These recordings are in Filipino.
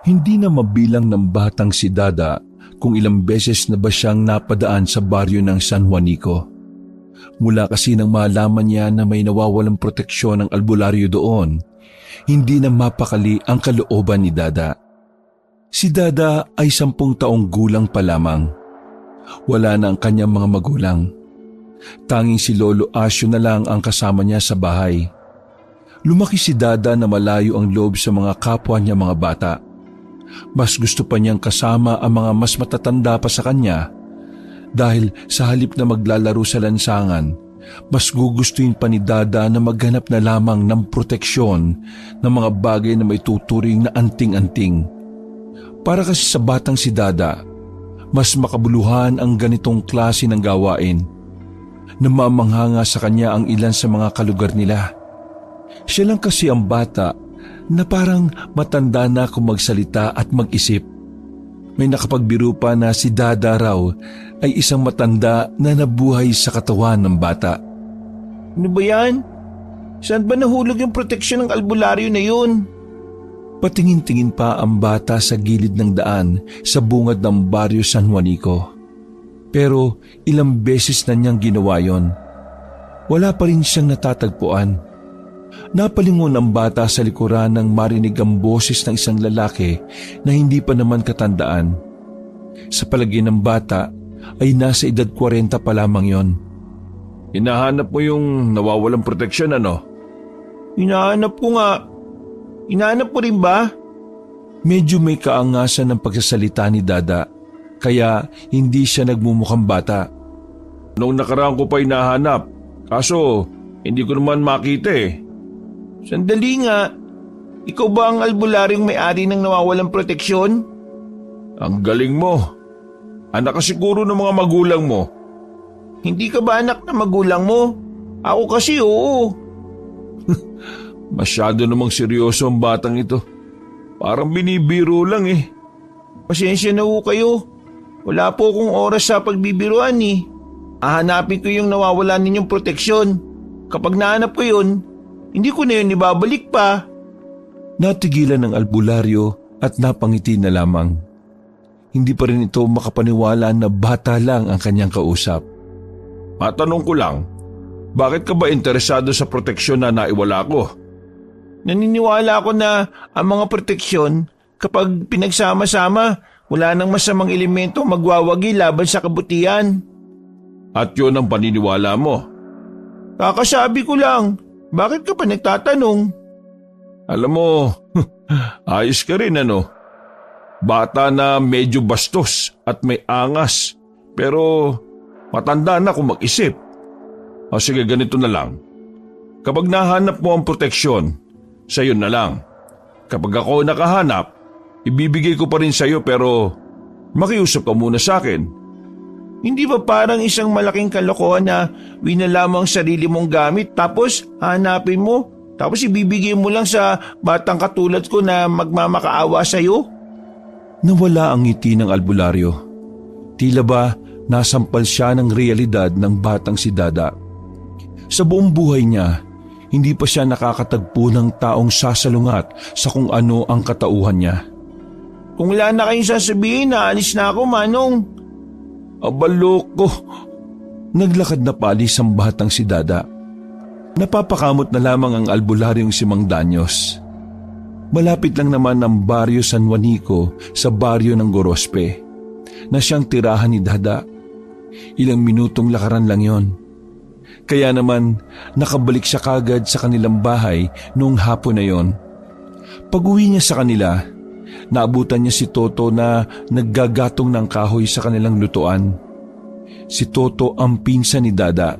Hindi na mabilang ng batang si Dada kung ilang beses na ba siyang napadaan sa baryo ng San Juanico. Mula kasi nang malaman niya na may nawawalang proteksyon ng albularyo doon, hindi na mapakali ang kalooban ni Dada. Si Dada ay 10 taong gulang pa lamang. Wala na ang kanyang mga magulang. Tanging si Lolo Asyo na lang ang kasama niya sa bahay. Lumaki si Dada na malayo ang loob sa mga kapwa niya mga bata. Mas gusto pa niyang kasama ang mga mas matatanda pa sa kanya dahil sa halip na maglalaro sa lansangan, mas gugustuhin pa ni Dada na maghanap na lamang ng proteksyon ng mga bagay na may tuturing na anting-anting. Para kasi sa batang si Dada, mas makabuluhan ang ganitong klase ng gawain. Namamanghanga sa kanya ang ilan sa mga kalugar nila. Siya lang kasi ang bata na parang matanda na kung magsalita at mag-isip. May nakapagbiro pa na si Dada raw ay isang matanda na nabuhay sa katawan ng bata. Ano ba yan? Saan ba nahulog yung proteksyon ng albularyo na yun? Patingin-tingin pa ang bata sa gilid ng daan sa bungad ng baryo San Juanico. Pero ilang beses na niyang ginawa yon. Wala pa rin siyang natatagpuan. Napalingon ang bata sa likuran nang marinig ang boses ng isang lalaki na hindi pa naman katandaan. Sa palagay ng bata ay nasa edad 40 pa lamang yon. Hinahanap mo yung nawawalang proteksyon, ano? Hinahanap ko nga. Hinahanap mo rin ba? Medyo may kaangasan ng pagsasalita ni Dada, kaya hindi siya nagmumukhang bata. Noong nakaraan ko pa hinahanap, kaso hindi ko naman makita eh. Sandali nga, ikaw ba ang albularyong may-ari ng nawawalang proteksyon? Ang galing mo. Anak ka siguro ng mga magulang mo. Hindi ka ba anak ng magulang mo? Ako kasi oo. Masyado namang seryoso ang batang ito. Parang binibiro lang eh. Pasensya na ho kayo. Wala po akong oras sa pagbibiruan eh. Hahanapin ko yung nawawalan ninyong proteksyon. Kapag nahanap ko yun, hindi ko na yun ibabalik pa. Natigilan ng albularyo at napangiti na lamang. Hindi pa rin ito makapaniwala na bata lang ang kanyang kausap. Matanong ko lang, bakit ka ba interesado sa proteksyon na naiwala ko? Naniniwala ako na ang mga proteksyon, kapag pinagsama-sama, wala nang masamang elemento magwawagi laban sa kabutihan. At yun ang paniniwala mo? Kakasabi ko lang, bakit ka pa nagtatanong? Alam mo, ayos ka rin ano? Bata na medyo bastos at may angas, pero matanda na kung mag-isip. O sige, ganito na lang. Kapag nahanap mo ang proteksyon, sa'yo na lang. Kapag ako nakahanap, ibibigay ko pa rin sa'yo pero makiusap ka muna sa akin. Hindi ba parang isang malaking kalokohan na winalamang sarili mong gamit tapos hanapin mo tapos ibibigay mo lang sa batang katulad ko na magmamakaawa sa'yo? Nawala ang ngiti ng albularyo. Tila ba nasampal siya ng realidad ng batang si Dada. Sa buong buhay niya, hindi pa siya nakakatagpo ng taong sasalungat sa kung ano ang katauhan niya. Kung wala na kayong sasabihin, naalis na ako, Manong. Abaloko. Naglakad na palis ang batang si Dada. Napapakamot na lamang ang albularyong si Mang Danyos. Malapit lang naman ang baryo San Juanico sa baryo ng Gorospe, na siyang tirahan ni Dada. Ilang minutong lakaran lang yon. Kaya naman nakabalik siya kagad sa kanilang bahay noong hapon na yon. Pag-uwi niya sa kanila, naabutan niya si Toto na naggagatong ng kahoy sa kanilang lutuan. Si Toto ang pinsan ni Dada.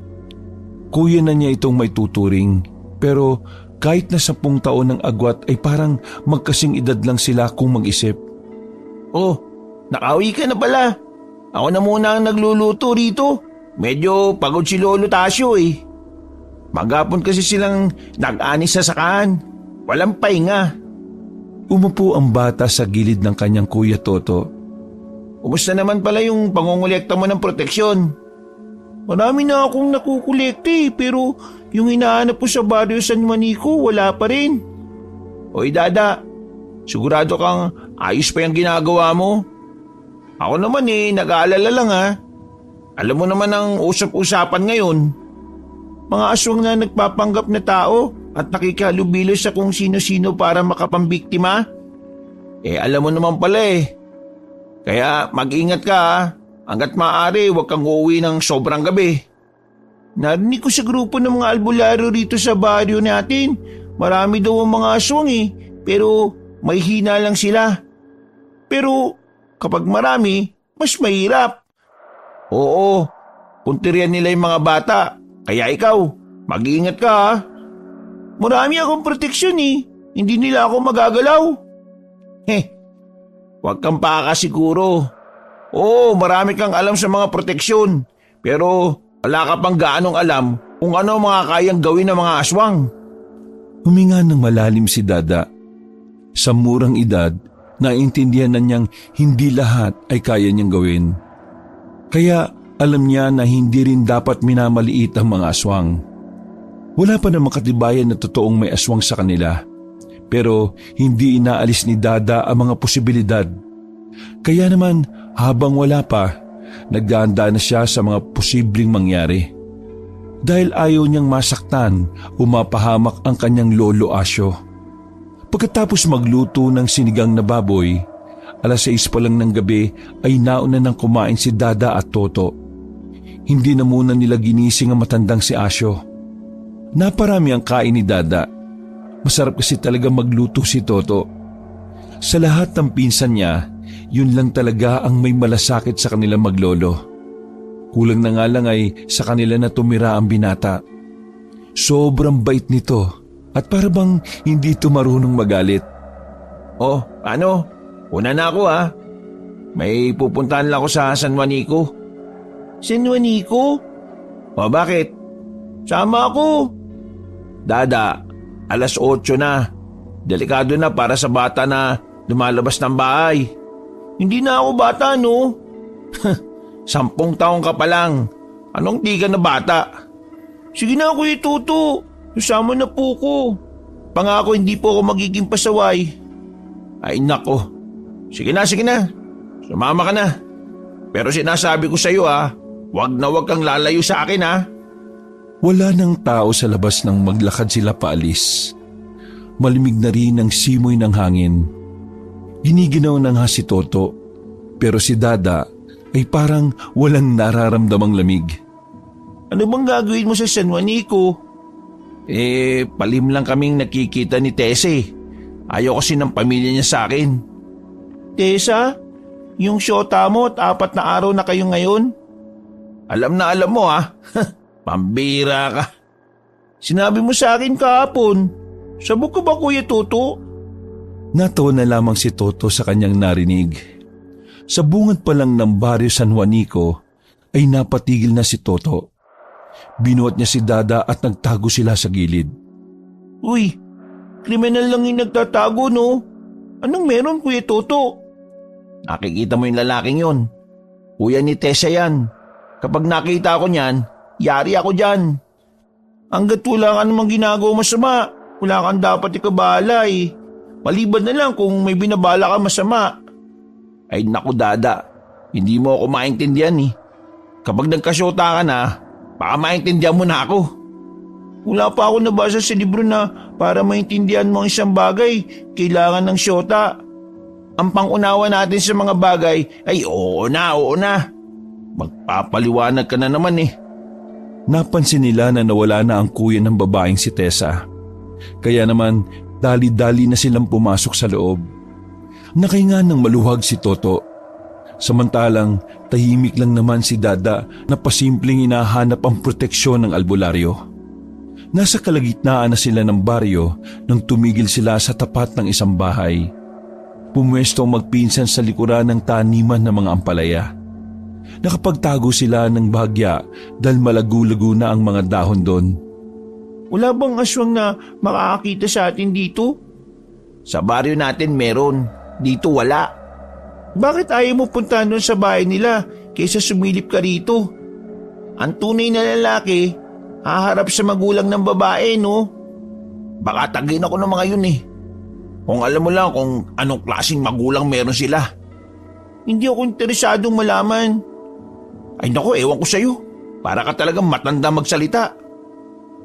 Kuya na niya itong may tuturing, pero kahit na 10 taon ng agwat ay parang magkasing edad lang sila kung mag-isip. Oh, nakauwi ka na pala. Ako na muna ang nagluluto rito. Medyo pagod si Lolo Tasyo eh. Maghapon kasi silang nag-anis sa sakahan. Walang pahinga. Umupo ang bata sa gilid ng kanyang kuya Toto. Kumusta naman pala yung pangongolekta mo ng proteksyon? Marami na akong nakukolekta eh, pero yung hinahanap ko sa baryo San Juanico wala pa rin. Oy Dada, Sigurado kang ayos pa yung ginagawa mo? Ako naman nag-aalala lang ha. Alam mo naman ang usap-usapan ngayon. Mga aswang na nagpapanggap na tao at nakikihalubilo sa kung sino-sino para makapambiktima. Alam mo naman pala Kaya mag-ingat ka ha. Hanggat maaari, huwag kang uuwi ng sobrang gabi. Narinig ko sa grupo ng mga albularyo rito sa baryo natin. Marami daw ang mga aswang pero may hina lang sila. Pero kapag marami, mas mahirap. Oo, punterian nila yung mga bata. Kaya ikaw, mag-iingat ka ha. Marami akong proteksyon Hindi nila ako magagalaw. Huwag kang pakasiguro. Oo, marami kang alam sa mga proteksyon. Pero wala ka pang gaanong alam kung ano mga kayang gawin ng mga aswang. Huminga ng malalim si Dada. Sa murang edad, naintindihan na niyang hindi lahat ay kaya niyang gawin. Kaya alam niya na hindi rin dapat minamaliit ang mga aswang. Wala pa namang katibayan na totoong may aswang sa kanila. Pero hindi inaalis ni Dada ang mga posibilidad. Kaya naman habang wala pa, nagdahanda na siya sa mga posibleng mangyari. Dahil ayaw niyang masaktan o mapahamak ang kanyang lolo Asyo. Pagkatapos magluto ng sinigang na baboy, 6:00 pa lang ng gabi ay nauna nang kumain si Dada at Toto. Hindi na muna nila ginising ang matandang si Asyo. Naparami ang kain ni Dada. Masarap kasi talaga magluto si Toto. Sa lahat ng pinsan niya, yun lang talaga ang may malasakit sa kanilang maglolo. Kulang na nga lang ay sa kanila na tumira ang binata. Sobrang bait nito at para bang hindi ito marunong magalit. Oh, ano? Una na ako ha. May pupuntahan lang ako sa San Juanico. San Juanico? O bakit? Sama ako. Dada, 8:00 na. Delikado na para sa bata na lumalabas ng bahay. Hindi na ako bata, no? 10 taong ka pa lang. Anong di ka na bata? Sige na, Kuya Tuto. Susama na po ko. Pangako hindi po ako magiging pasaway. Ay nako. Sige na. Sumama ka na. Pero sinasabi ko sa iyo wag na wag kang lalayo sa akin Wala nang tao sa labas nang maglakad sila paalis. Malimig na rin ang simoy ng hangin. Giniginaw na nga si Toto, pero si Dada ay parang walang nararamdamang lamig. Ano bang gagawin mo sa San Juanico? Palim lang kaming nakikita ni Tese. Ayaw kasi ng pamilya niya sa akin. Tessa? Yung syota mo at 4 na araw na kayo ngayon? Alam na alam mo Pambira ka. Sinabi mo sa akin kahapon. Sabog ka ba, Kuya Tuto? Natawa na lamang si Toto sa kanyang narinig. Sa bungad pa lang ng baryo San Juanico ay napatigil na si Toto. Binuhat niya si Dada at nagtago sila sa gilid. Uy, kriminal lang yung nagtatago, no? Anong meron, Kuya Toto? Nakikita mo yung lalaking yon. Kuya ni Tessa yan. Kapag nakita ko niyan, yari ako dyan. Hanggat wala ka namang ginagawa masama, wala kang dapat ikabahala Maliban na lang kung may binabala ka masama. Ay naku Dada, hindi mo ako maintindihan Kapag nagkasyota ka na, baka maintindihan mo na ako. Wala pa ako nabasa sa libro na para maintindihan mo ang isang bagay, kailangan ng syota. Ang pangunawa natin sa mga bagay ay oo na. Magpapaliwanag ka na naman Napansin nila na nawala na ang kuya ng babaeng si Tessa. Kaya naman, dali-dali na silang pumasok sa loob. Nakahinga ng maluwag si Toto. Samantalang tahimik lang naman si Dada na pasimpleng hinahanap ang proteksyon ng albularyo. Nasa kalagitnaan na sila ng baryo nang tumigil sila sa tapat ng isang bahay. Pumwesto ang magpinsan sa likuran ng taniman ng mga ampalaya. Nakapagtago sila ng bahagya dahil malago-lago na ang mga dahon doon. Wala bang aswang na makakakita sa atin dito? Sa baryo natin meron, dito wala. Bakit ayaw mo puntahan doon sa bahay nila kaysa sumilip ka rito? Ang tunay na lalaki, haharap sa magulang ng babae, no? Baka tagin ako ng mga yun Kung alam mo lang kung anong klaseng magulang meron sila. Hindi ako interesadong malaman. Ay naku, ewan ko sa'yo. Para ka talagang matanda magsalita.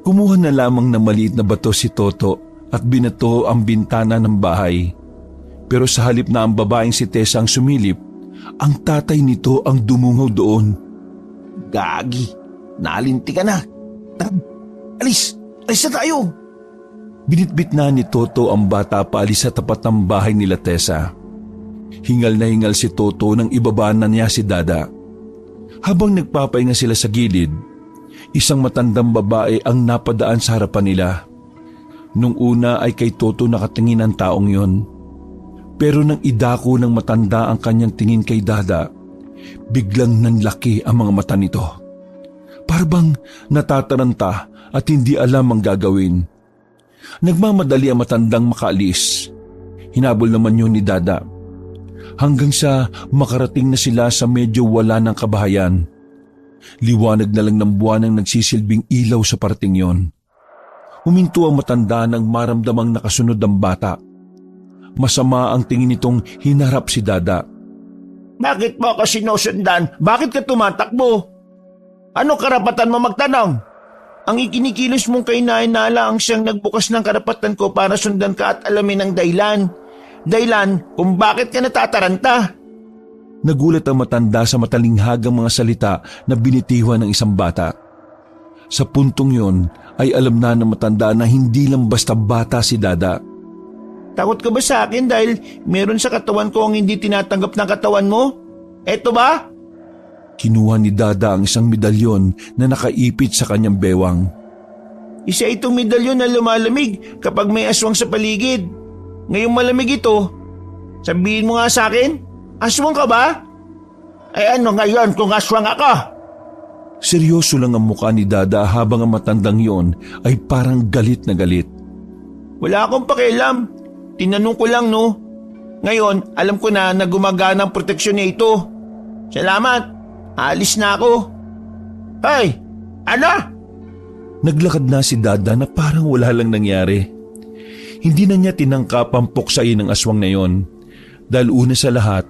Kumuha na lamang ng maliit na bato si Toto at binato ang bintana ng bahay. Pero sa halip na ang babaeng si Tessa ang sumilip, ang tatay nito ang dumungaw doon. Gagi, nalinti ka na. Tara, alis na tayo. Binitbit na ni Toto ang bata paalis sa tapat ng bahay nila Tessa. Hingal na hingal si Toto nang ibaba na niya si Dada. Habang nagpapahinga sila sa gilid, isang matandang babae ang napadaan sa harapan nila. Nung una ay kay Toto nakatingin ang taong yon. Pero nang idako ng matanda ang kanyang tingin kay Dada, biglang nanlaki ang mga mata nito. Parang natataranta at hindi alam ang gagawin. Nagmamadali ang matandang makaalis. Hinabol naman yun ni Dada. Hanggang sa makarating na sila sa medyo wala ng kabahayan. Liwanag na lang ng buwan ang nagsisilbing ilaw sa parting yon. Huminto ang matanda nang maramdamang nakasunod ang bata. Masama ang tingin nitong hinarap si Dada. Bakit mo ako sinusundan? Bakit ka tumatakbo? Ano karapatan mo magtanong? Ang ikinikilos mong kainala ang siyang nagbukas ng karapatan ko para sundan ka at alamin ang dahilan. Dahilan kung bakit ka natataranta. Nagulat ang matanda sa matalinghagang mga salita na binitiwan ng isang bata. Sa puntong yon ay alam na ng matanda na hindi lang basta bata si Dada. Takot ka ba sa akin dahil meron sa katawan ko ang hindi tinatanggap ng katawan mo? Eto ba? Kinuha ni Dada ang isang medalyon na nakaipit sa kanyang bewang. Isa itong medalyon na lumalamig kapag may aswang sa paligid. Ngayong malamig ito, sabihin mo nga sa akin, aswang ka ba? Eh ano ngayon kung aswang ako? Seryoso lang ang mukha ni Dada habang ang matandang yon ay parang galit na galit. Wala akong pakialam. Tinanong ko lang no. Ngayon, alam ko na gumagana ang proteksyon niya ito. Salamat. Alis na ako. Hey! Ano? Naglakad na si Dada na parang wala lang nangyari. Hindi na niya tinangkap ang puksain ng aswang na yon. Dahil una sa lahat,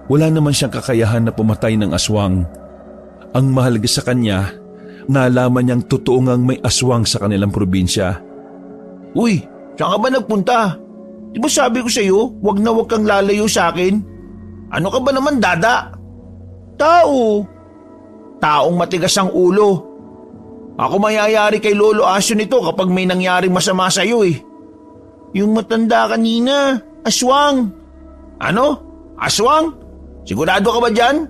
wala naman siyang kakayahan na pumatay ng aswang. Ang mahalaga sa kanya, nalaman niyang totoo ngang may aswang sa kanilang probinsya. Uy, saan ka ba nagpunta? Di ba sabi ko sa iyo, wag na wag kang lalayo sa akin? Ano ka ba naman, Dada? Tao. Taong matigas ang ulo. Ako mayayari kay Lolo Asyo nito kapag may nangyaring masama sa iyo eh. Yung matanda kanina, aswang. Ano? Aswang? Sigurado ka ba dyan?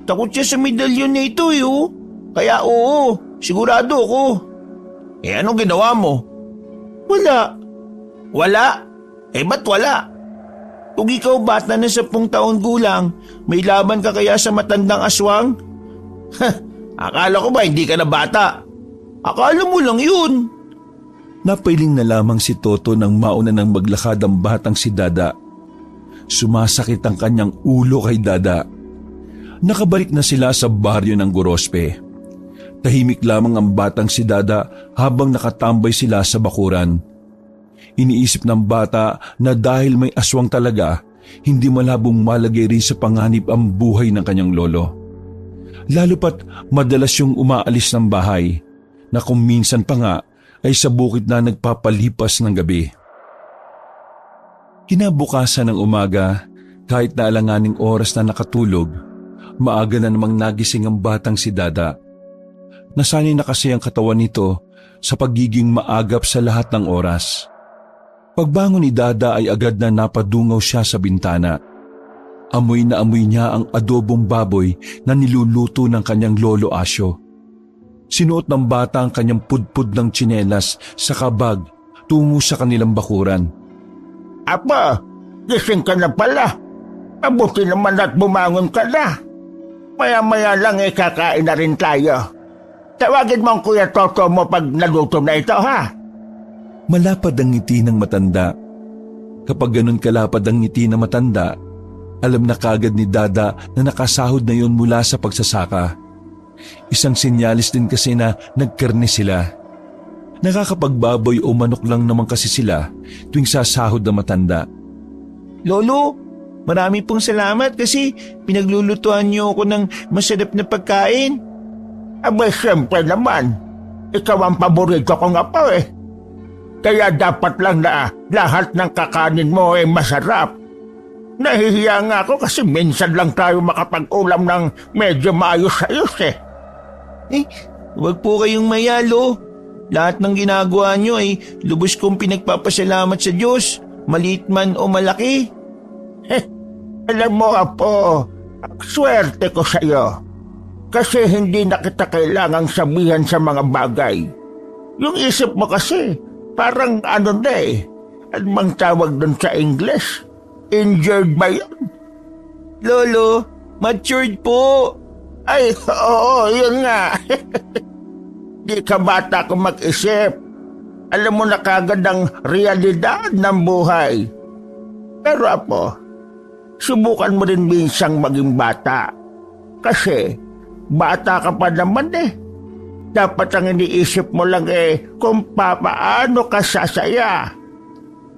Takot siya sa medalyon na ito eh oh. Kaya oo, sigurado ako. Eh anong ginawa mo? Wala. Wala? Eh ba't wala? Kung ikaw bata na 10 taon gulang, may laban ka kaya sa matandang aswang? Akala ko ba hindi ka na bata? Akala mo lang yun. Napailing na lamang si Toto nang mauna ng maglakad ang batang si Dada. Sumasakit ang kanyang ulo kay Dada. Nakabalik na sila sa baryo ng Gorospe. Tahimik lamang ang batang si Dada habang nakatambay sila sa bakuran. Iniisip ng bata na dahil may aswang talaga, hindi malabong malagay rin sa panganib ang buhay ng kanyang lolo. Lalo pat madalas yung umaalis ng bahay, na kung minsan pa nga ay sa bukid na nagpapalipas ng gabi. Kinabukasan ng umaga, kahit na alanganing oras na nakatulog, maaga na namang nagising ang batang si Dada. Nasanay na kasi ang katawan nito sa pagiging maagap sa lahat ng oras. Pagbangon ni Dada ay agad na napadungaw siya sa bintana. Amoy na amoy niya ang adobong baboy na niluluto ng kanyang Lolo Asyo. Sinuot ng bata ang kanyang pudpud ng tsinelas sa kabag tungo sa kanilang bakuran. Apa, gising ka na pala. Mabuti naman at bumangon ka na. Maya-maya lang kakain na rin tayo. Tawagin mo ang Kuya Toto mo pag naluto na ito ha. Malapad ang ngiti ng matanda. Kapag ganun kalapad ang ngiti ng matanda, alam na kagad ni Dada na nakasahod na yun mula sa pagsasaka. Isang sinyalis din kasi na nagkarne sila. Nakakapagbaboy o manok lang naman kasi sila tuwing sasahod na matanda. Lolo, marami pong salamat kasi pinaglulutuan niyo ako ng masarap na pagkain. Abay, siyempre naman. Ikaw ang paborito kong apo eh. Kaya dapat lang na lahat ng kakanin mo ay masarap. Nahihiya nga ako kasi minsan lang tayo makapag-ulam ng medyo maayos-ayos eh. Huwag po kayong mayalo. Lahat ng ginagawa niyo ay lubos kong pinagpapasalamat sa Diyos, maliit man o malaki. Alam mo, apo, swerte ko sa iyo. Kasi hindi na kita kailangang sabihan sa mga bagay. Yung isip mo kasi, parang ano na eh. Ano bang tawag doon sa English? Injured ba yun? Lolo, matured po. Ay, oo, yun nga. Di ka bata kung mag-isip. Alam mo na kagad ang realidad ng buhay. Pero apo, subukan mo rin minsang maging bata. Kasi, bata ka pa naman eh. Dapat ang iniisip mo lang eh kung papaano ka sasaya.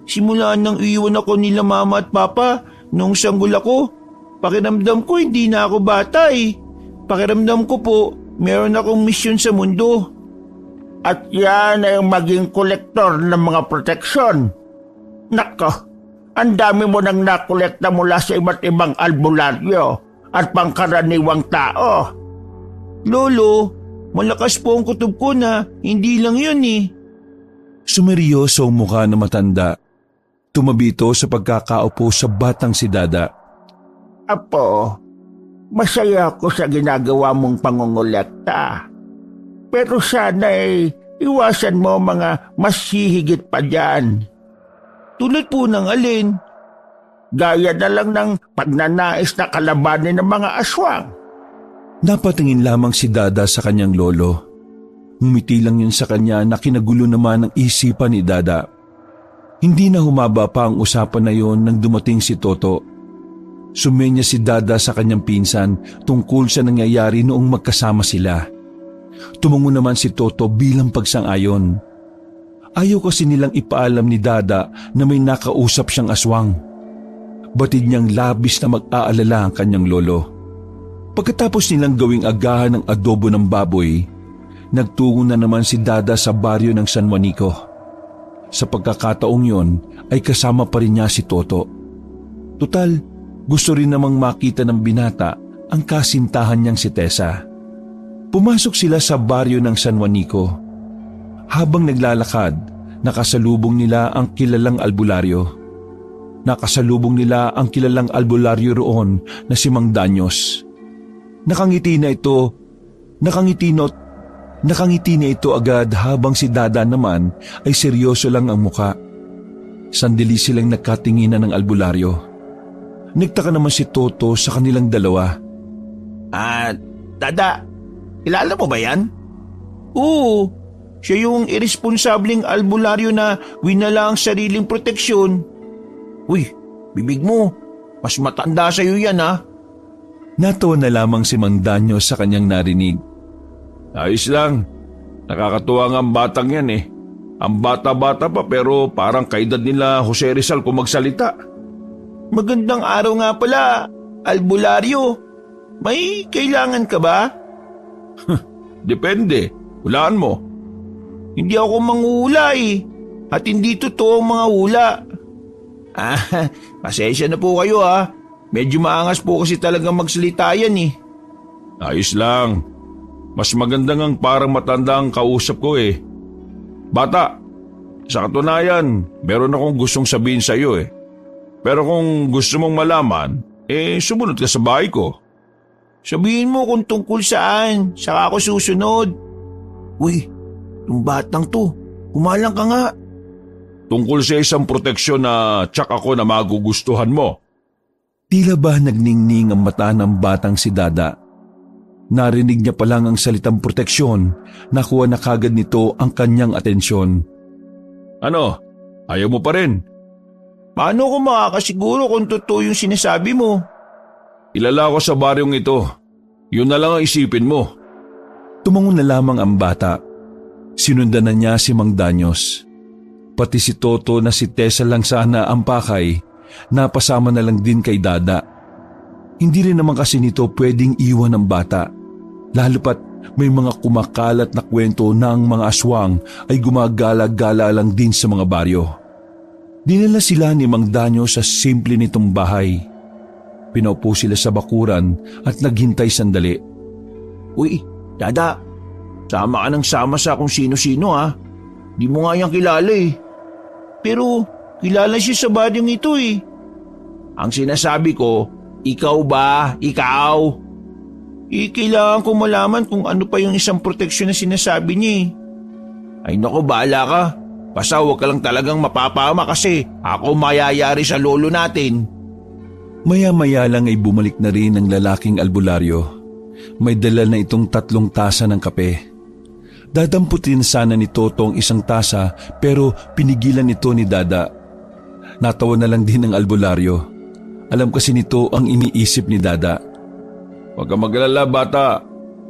Simula nang iwan ako nila mama at papa nung sanggol ako, pakiramdam ko hindi na ako bata eh. Pakiramdam ko po, meron akong misyon sa mundo. At yan ay maging kolektor ng mga proteksyon. Nako, ang dami mo nang nakolekta mula sa iba't ibang albularyo at pangkaraniwang tao. Lolo, malakas po ang kutob ko na hindi lang yun eh. Sumeryoso ang mukha ng matanda. Tumabi ito sa pagkakaupo sa batang si Dada. Apo, masaya ako sa ginagawa mong pangongolekta. Pero sana ay iwasan mo mga mas hihigit pa dyan. Tulad po ng alin? Gaya na lang ng pagnanais na kalabanin ng mga aswang. Napatingin lamang si Dada sa kanyang lolo. Ngumiti lang yun sa kanya na kinagulo naman ang isipan ni Dada. Hindi na humaba pa ang usapan na yon nang dumating si Toto. Sumenya si Dada sa kanyang pinsan tungkol sa nangyayari noong magkasama sila. Tumungo naman si Toto bilang pagsang-ayon. Ayaw kasi nilang ipaalam ni Dada na may nakausap siyang aswang. Batid niyang labis na mag-aalala ang kanyang lolo. Pagkatapos nilang gawing agahan ng adobo ng baboy, nagtungo na naman si Dada sa baryo ng San Juanico. Sa pagkakataong yon ay kasama pa rin niya si Toto. Tutal, gusto rin namang makita ng binata ang kasintahan niyang si Tessa. Pumasok sila sa baryo ng San Juanico. Habang naglalakad, nakasalubong nila ang kilalang albularyo. Nakasalubong nila ang kilalang albularyo roon na si Mang Danyos. Nakangiti na ito agad habang si Dada naman ay seryoso lang ang muka. Sandali silang nagkatinginan ng albularyo. Nagtaka naman si Toto sa kanilang dalawa. Dada, kilala mo ba yan? Oo, siya yung irresponsableng albularyo na winala ang sariling proteksyon. Uy, bibig mo, mas matanda sa'yo yan ha. Natawa na lamang si Mang Danyo sa kanyang narinig. Ayos lang, nakakatuwa nga ang batang yan eh. Ang bata-bata pa pero parang kaedad nila Jose Rizal kung magsalita. Magandang araw nga pala, albularyo. May kailangan ka ba? Depende, hulaan mo. Hindi ako manghula eh, at hindi totoo ang mga hula. Pasensya na po kayo ha. Medyo maangas po kasi talagang magsalita yan eh. Ayos lang. Mas maganda ngang parang matanda ang kausap ko eh. Bata, sa katunayan, meron akong gustong sabihin sa iyo eh. Pero kung gusto mong malaman, sumunod ka sa bahay ko. Sabihin mo kung tungkol saan, saka ako susunod. Uy, yung batang to, kumalang ka nga. Tungkol sa isang proteksyon na tsak ako na magugustuhan mo. Tila ba nagningning ang mata ng batang si Dada? Narinig niya pa lang ang salitang proteksyon, nakuha na kagad nito ang kanyang atensyon. Ano? Ayaw mo pa rin? Paano ko makakasiguro kung totoo yung sinasabi mo? Ilala ko sa baryong ito. Yun na lang ang isipin mo. Tumango na lamang ang bata. Sinundan na niya si Mang Danyos. Pati si Toto na si Tessa lang sana ang pakay, napasama na lang din kay Dada. Hindi rin naman kasi nito pwedeng iwan ng bata, lalo pat may mga kumakalat na kwento na ang mga aswang ay gumagala-gala lang din sa mga baryo. Dinala sila ni Mang Danyos sa simple nitong bahay. Pinaupo sila sa bakuran at naghintay sandali. Uy, Dada, sama ka ng sama sa kung sino-sino ha. Di mo nga yan kilala eh. Pero kilala siya sa badyong ito eh. Ang sinasabi ko, ikaw ba? Ikaw? Kailangan ko malaman kung ano pa yung isang proteksyon na sinasabi niya eh. Ay naku, bahala ka. Basta huwag ka lang talagang mapapama kasi ako mayayari sa lolo natin. Maya-maya lang ay bumalik na rin ang lalaking albularyo. May dala na itong 3 tasa ng kape. Dadamputin sana ni Toto ang isang tasa pero pinigilan ito ni Dada. Natawa na lang din ang albularyo. Alam kasi nito ang iniisip ni Dada. Huwag ka mag-alala bata.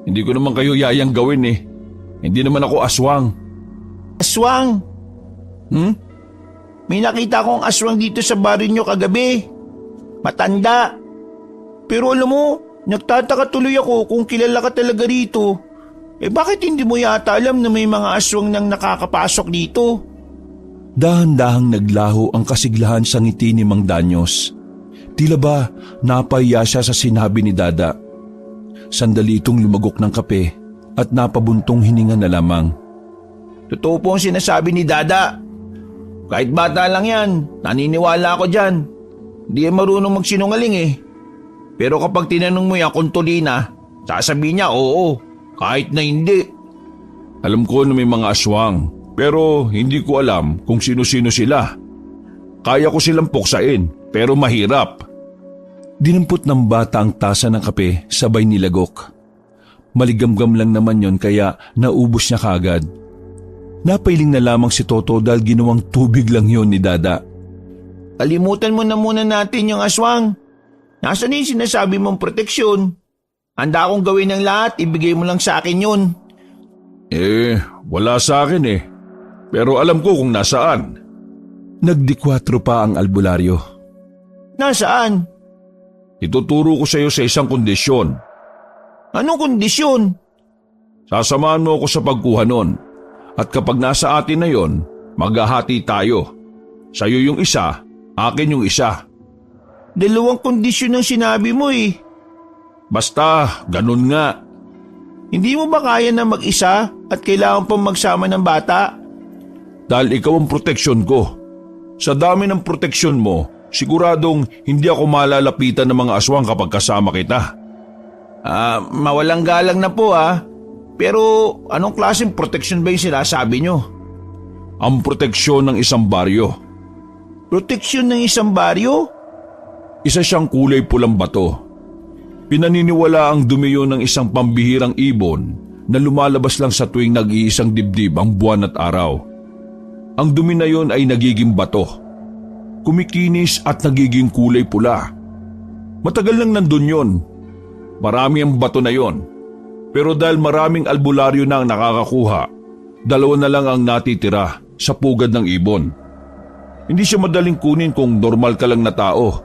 Hindi ko naman kayo yayang gawin eh. Hindi naman ako aswang. Aswang? May nakita akong aswang dito sa baryo nyo kagabi. Matanda. Pero alam mo, nagtataka tuloy ako kung kilala ka talaga rito. Bakit hindi mo yata alam na may mga aswang nang nakakapasok dito? Dahan-dahang naglaho ang kasiglahan sa ngiti ni Mang Danyos. Tila ba napahiya siya sa sinabi ni Dada. Sandali itong lumagok ng kape at napabuntong hininga na lamang. Totoo po ang sinasabi ni Dada. Kahit bata lang yan, naniniwala ako dyan. Hindi yan marunong magsinungaling eh. Pero kapag tinanong mo yan kung tulina, sasabihin niya oo, kahit na hindi. Alam ko na may mga aswang, pero hindi ko alam kung sino-sino sila. Kaya ko silang puksain, pero mahirap. Dinampot ng bata ang tasa ng kape, sabay nilagok. Maligamgam lang naman yon kaya naubos niya kaagad. Napailing na lamang si Toto dahil ginawang tubig lang yon ni Dada. Kalimutan mo na muna natin yung aswang. Nasaan yung sinasabi mong proteksyon? Handa akong gawin ng lahat, ibigay mo lang sa akin yun. Wala sa akin eh. Pero alam ko kung nasaan. Nagdikwatro pa ang albularyo. Nasaan? Ituturo ko sa iyo sa isang kondisyon. Anong kondisyon? Sasamahan mo ako sa pagkuha nun. At kapag nasa atin na yon, maghahati tayo. Sa'yo yung isa, akin yung isa. 2 kondisyon ang sinabi mo eh. Basta, ganun nga. Hindi mo ba kaya na mag-isa at kailangan pang magsama ng bata? Dahil ikaw ang proteksyon ko. Sa dami ng proteksyon mo, siguradong hindi ako malalapitan ng mga aswang kapag kasama kita. Mawalang galang na po Pero anong klaseng proteksyon ba yung sinasabi nyo? Ang proteksyon ng isang baryo. Proteksyon ng isang baryo? Isa siyang kulay pulang bato. Pinaniniwala ang dumi yun ng isang pambihirang ibon na lumalabas lang sa tuwing nag-iisang dibdib ang buwan at araw. Ang dumi na yun ay nagiging bato. Kumikinis at nagiging kulay pula. Matagal lang nandun yun. Marami ang bato na yun. Pero dahil maraming albularyo na ang nakakakuha, 2 na lang ang natitira sa pugad ng ibon. Hindi siya madaling kunin kung normal ka lang na tao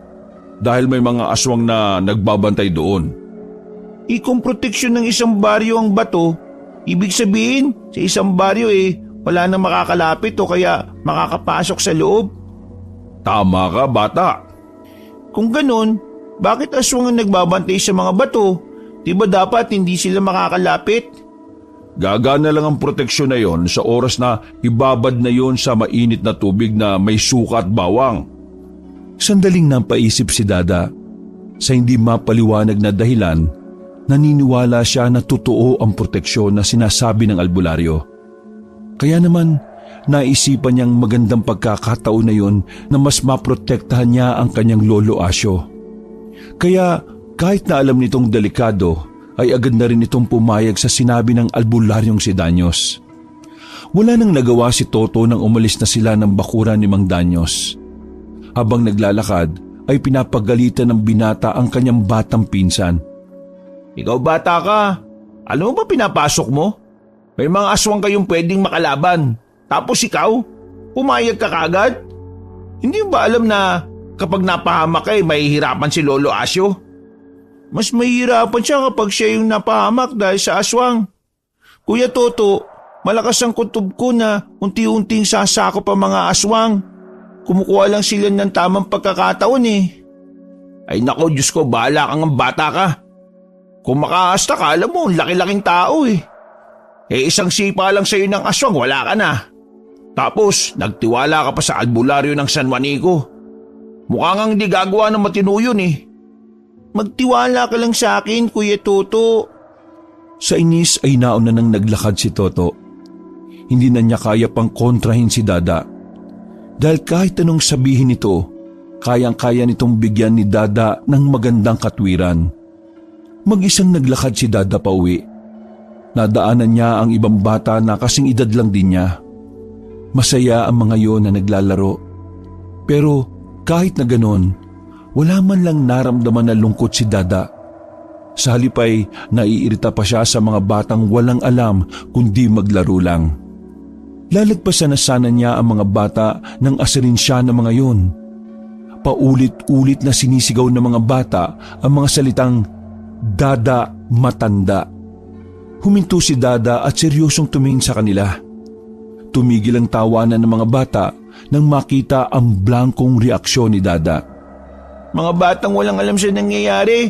dahil may mga aswang na nagbabantay doon. Kung proteksyon ng isang baryo ang bato, ibig sabihin sa isang baryo wala nang makakalapit o kaya makakapasok sa loob. Tama ka, bata. Kung ganun, bakit aswang ang nagbabantay sa mga bato? Diba dapat hindi sila makakalapit? Gagana lang ang proteksyon na yon sa oras na ibabad na yon sa mainit na tubig na may suka at bawang. Sandaling napaisip si Dada. Sa hindi mapaliwanag na dahilan, naniniwala siya na totoo ang proteksyon na sinasabi ng albularyo. Kaya naman, naisipan niyang magandang pagkakataon na yon na mas maprotektahan niya ang kanyang lolo Asyo. Kaya kahit na alam nitong delikado, ay agad na rin itong pumayag sa sinabi ng albularyong si Danyos. Wala nang nagawa si Toto nang umalis na sila ng bakuran ni Mang Danyos. Habang naglalakad, ay pinapagalitan ng binata ang kanyang batang pinsan. Ikaw bata ka, alam mo ba pinapasok mo? May mga aswang kayong pwedeng makalaban. Tapos ikaw, pumayag ka kagad? Hindi mo ba alam na kapag napahamak ka mahihirapan si Lolo Asyo? Mas mahihirapan siya kapag siya yung napahamak dahil sa aswang. Kuya Toto, malakas ang kutob ko na unti-unting sasakop ang mga aswang. Kumukuha lang sila ng tamang pagkakataon eh. Ay nako, Diyos ko, bahala kang ang bata ka. Kung makaasta ka, alam mo, laki-laking tao eh. Isang sipa lang sa'yo ng aswang, wala ka na. Tapos, nagtiwala ka pa sa albularyo ng San Juanico. Mukha ngang hindi gagawa ng matino yun eh. Magtiwala ka lang sa akin, Kuya Toto. Sa inis ay nauna nang naglakad si Toto. Hindi na niya kaya pang kontrahin si Dada. Dahil kahit anong sabihin nito, kayang-kaya nitong bigyan ni Dada ng magandang katwiran. Mag-isang naglakad si Dada pauwi. Nadaanan niya ang ibang bata na kasing edad lang din niya. Masaya ang mga yon na naglalaro. Pero kahit na ganon, wala man lang naramdaman na lungkot si Dada. Sa halip ay naiirita pa siya sa mga batang walang alam kundi maglaro lang. Lalagpasan na sana niya ang mga bata nang asarin siya ng mga yon. Paulit-ulit na sinisigaw ng mga bata ang mga salitang Dada matanda. Huminto si Dada at seryosong tumingin sa kanila. Tumigil ang tawanan ng mga bata nang makita ang blankong reaksyon ni Dada. Mga batang walang alam sa nangyayari.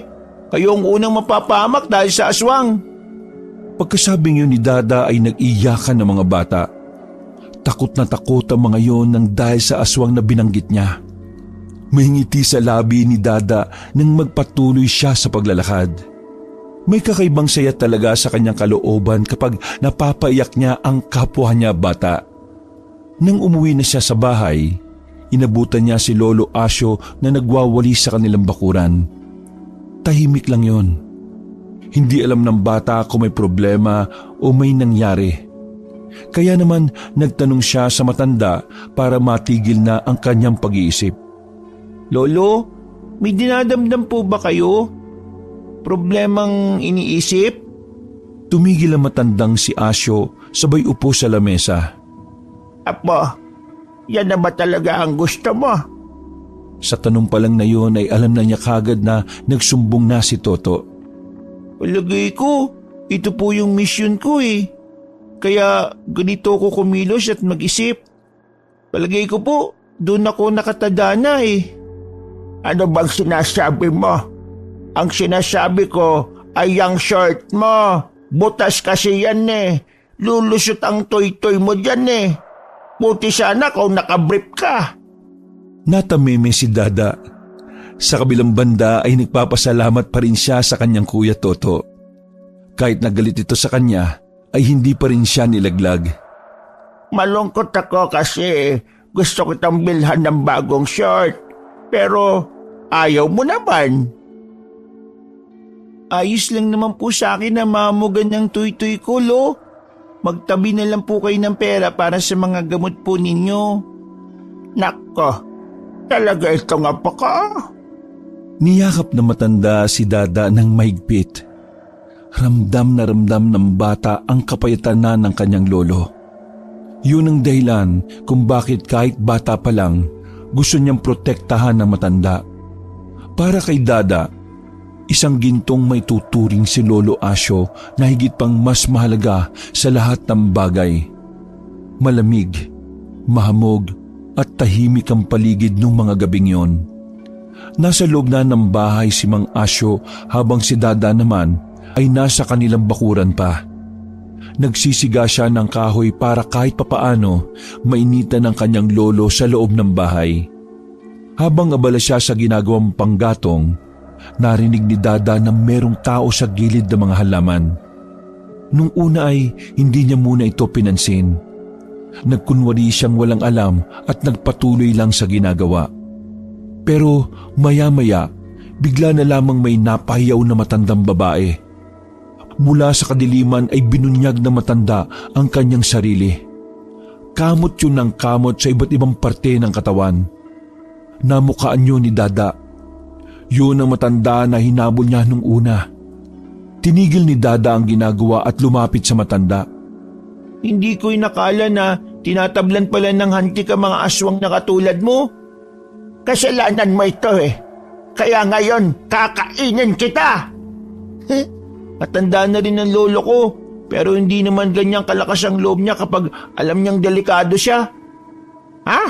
Kayo ang unang mapapahamak dahil sa aswang. Pagkasabing yun ni Dada ay nag-iyakan ng mga bata. Takot na takot ang mga yon nang dahil sa aswang na binanggit niya. May ngiti sa labi ni Dada nang magpatuloy siya sa paglalakad. May kakaibang saya talaga sa kanyang kalooban kapag napapaiyak niya ang kapwa niya bata. Nang umuwi na siya sa bahay, inabutan niya si Lolo Asyo na nagwawali sa kanilang bakuran. Tahimik lang yon. Hindi alam ng bata kung may problema o may nangyari. Kaya naman nagtanong siya sa matanda para matigil na ang kanyang pag-iisip. Lolo, may dinadamdam po ba kayo? Problemang iniisip? Tumigil ang matandang si Asyo sabay upo sa lamesa. Apo, yan na ba talaga ang gusto mo? Sa tanong pa lang na yon ay alam na niya kagad na nagsumbong na si Toto. Palagay ko, ito po yung mission ko eh. Kaya ganito ko kumilos at mag-isip. Palagay ko po, doon ako nakatadana eh. Ano bang sinasabi mo? Ang sinasabi ko ay yung shirt mo. Butas kasi yan eh. Lulusot ang toy-toy mo dyan eh. Buti sana kung nakabrief ka. Natameme si Dada. Sa kabilang banda ay nagpapasalamat pa rin siya sa kanyang kuya Toto. Kahit nagalit ito sa kanya, ay hindi pa rin siya nilaglag. Malungkot ako kasi gusto kitang bilhan ng bagong shirt. Pero ayaw mo naman. Ayos lang naman po sa akin na mamugan ng tuy-tuy ko, Lo. Magtabi na lang po kayo ng pera para sa mga gamot po ninyo. Nako, talaga itong apo ko. Niyakap na matanda si Dada ng mahigpit. Ramdam na ramdam ng bata ang kapayatan na ng kanyang lolo. Yun ang dahilan kung bakit kahit bata pa lang, gusto niyang protektahan ng matanda. Para kay Dada, isang gintong may tuturing si Lolo Asyo na higit pang mas mahalaga sa lahat ng bagay. Malamig, mahamog at tahimik ang paligid ng mga gabing yon. Nasa loob na ng bahay si Mang Asyo habang si Dada naman ay nasa kanilang bakuran pa. Nagsisiga siya ng kahoy para kahit papaano mainitan ang kanyang lolo sa loob ng bahay. Habang abala siya sa ginagawang panggatong, narinig ni Dada na merong tao sa gilid ng mga halaman. Nung una ay hindi niya muna ito pinansin. Nagkunwari siyang walang alam at nagpatuloy lang sa ginagawa. Pero maya-maya, bigla na lamang may napahiyaw na matandang babae. Mula sa kadiliman ay binunyag na matanda ang kanyang sarili. Kamot yun ng kamot sa iba't ibang parte ng katawan. Namukaan yun ni Dada. Yun ang matanda na hinabol niya nung una. Tinigil ni Dada ang ginagawa at lumapit sa matanda. Hindi ko inakala na tinatablan pala ng hantik ang mga aswang na katulad mo. Kasalanan mo ito eh. Kaya ngayon, kakainin kita. Matanda na rin ang lolo ko, pero hindi naman ganyang kalakas ang loob niya kapag alam niyang delikado siya. Ha?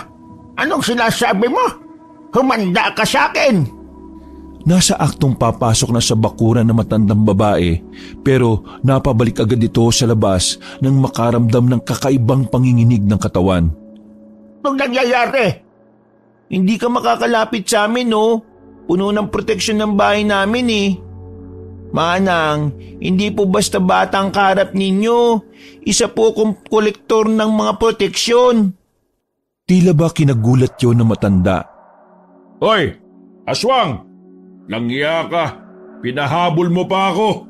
Anong sinasabi mo? Humanda ka sa akin. Nasa aktong papasok na sa bakuran ng matandang babae, pero napabalik agad ito sa labas nang makaramdam ng kakaibang panginginig ng katawan. Anong nangyayari? Hindi ka makakalapit sa amin, no? Puno ng proteksyon ng bahay namin eh. Manang, hindi po basta bata ang kaharap ninyo. Isa po akong kolektor ng mga proteksyon. Tila ba kinagulat yon ng matanda? Hoy! Aswang! Langya ka! Pinahabol mo pa ako!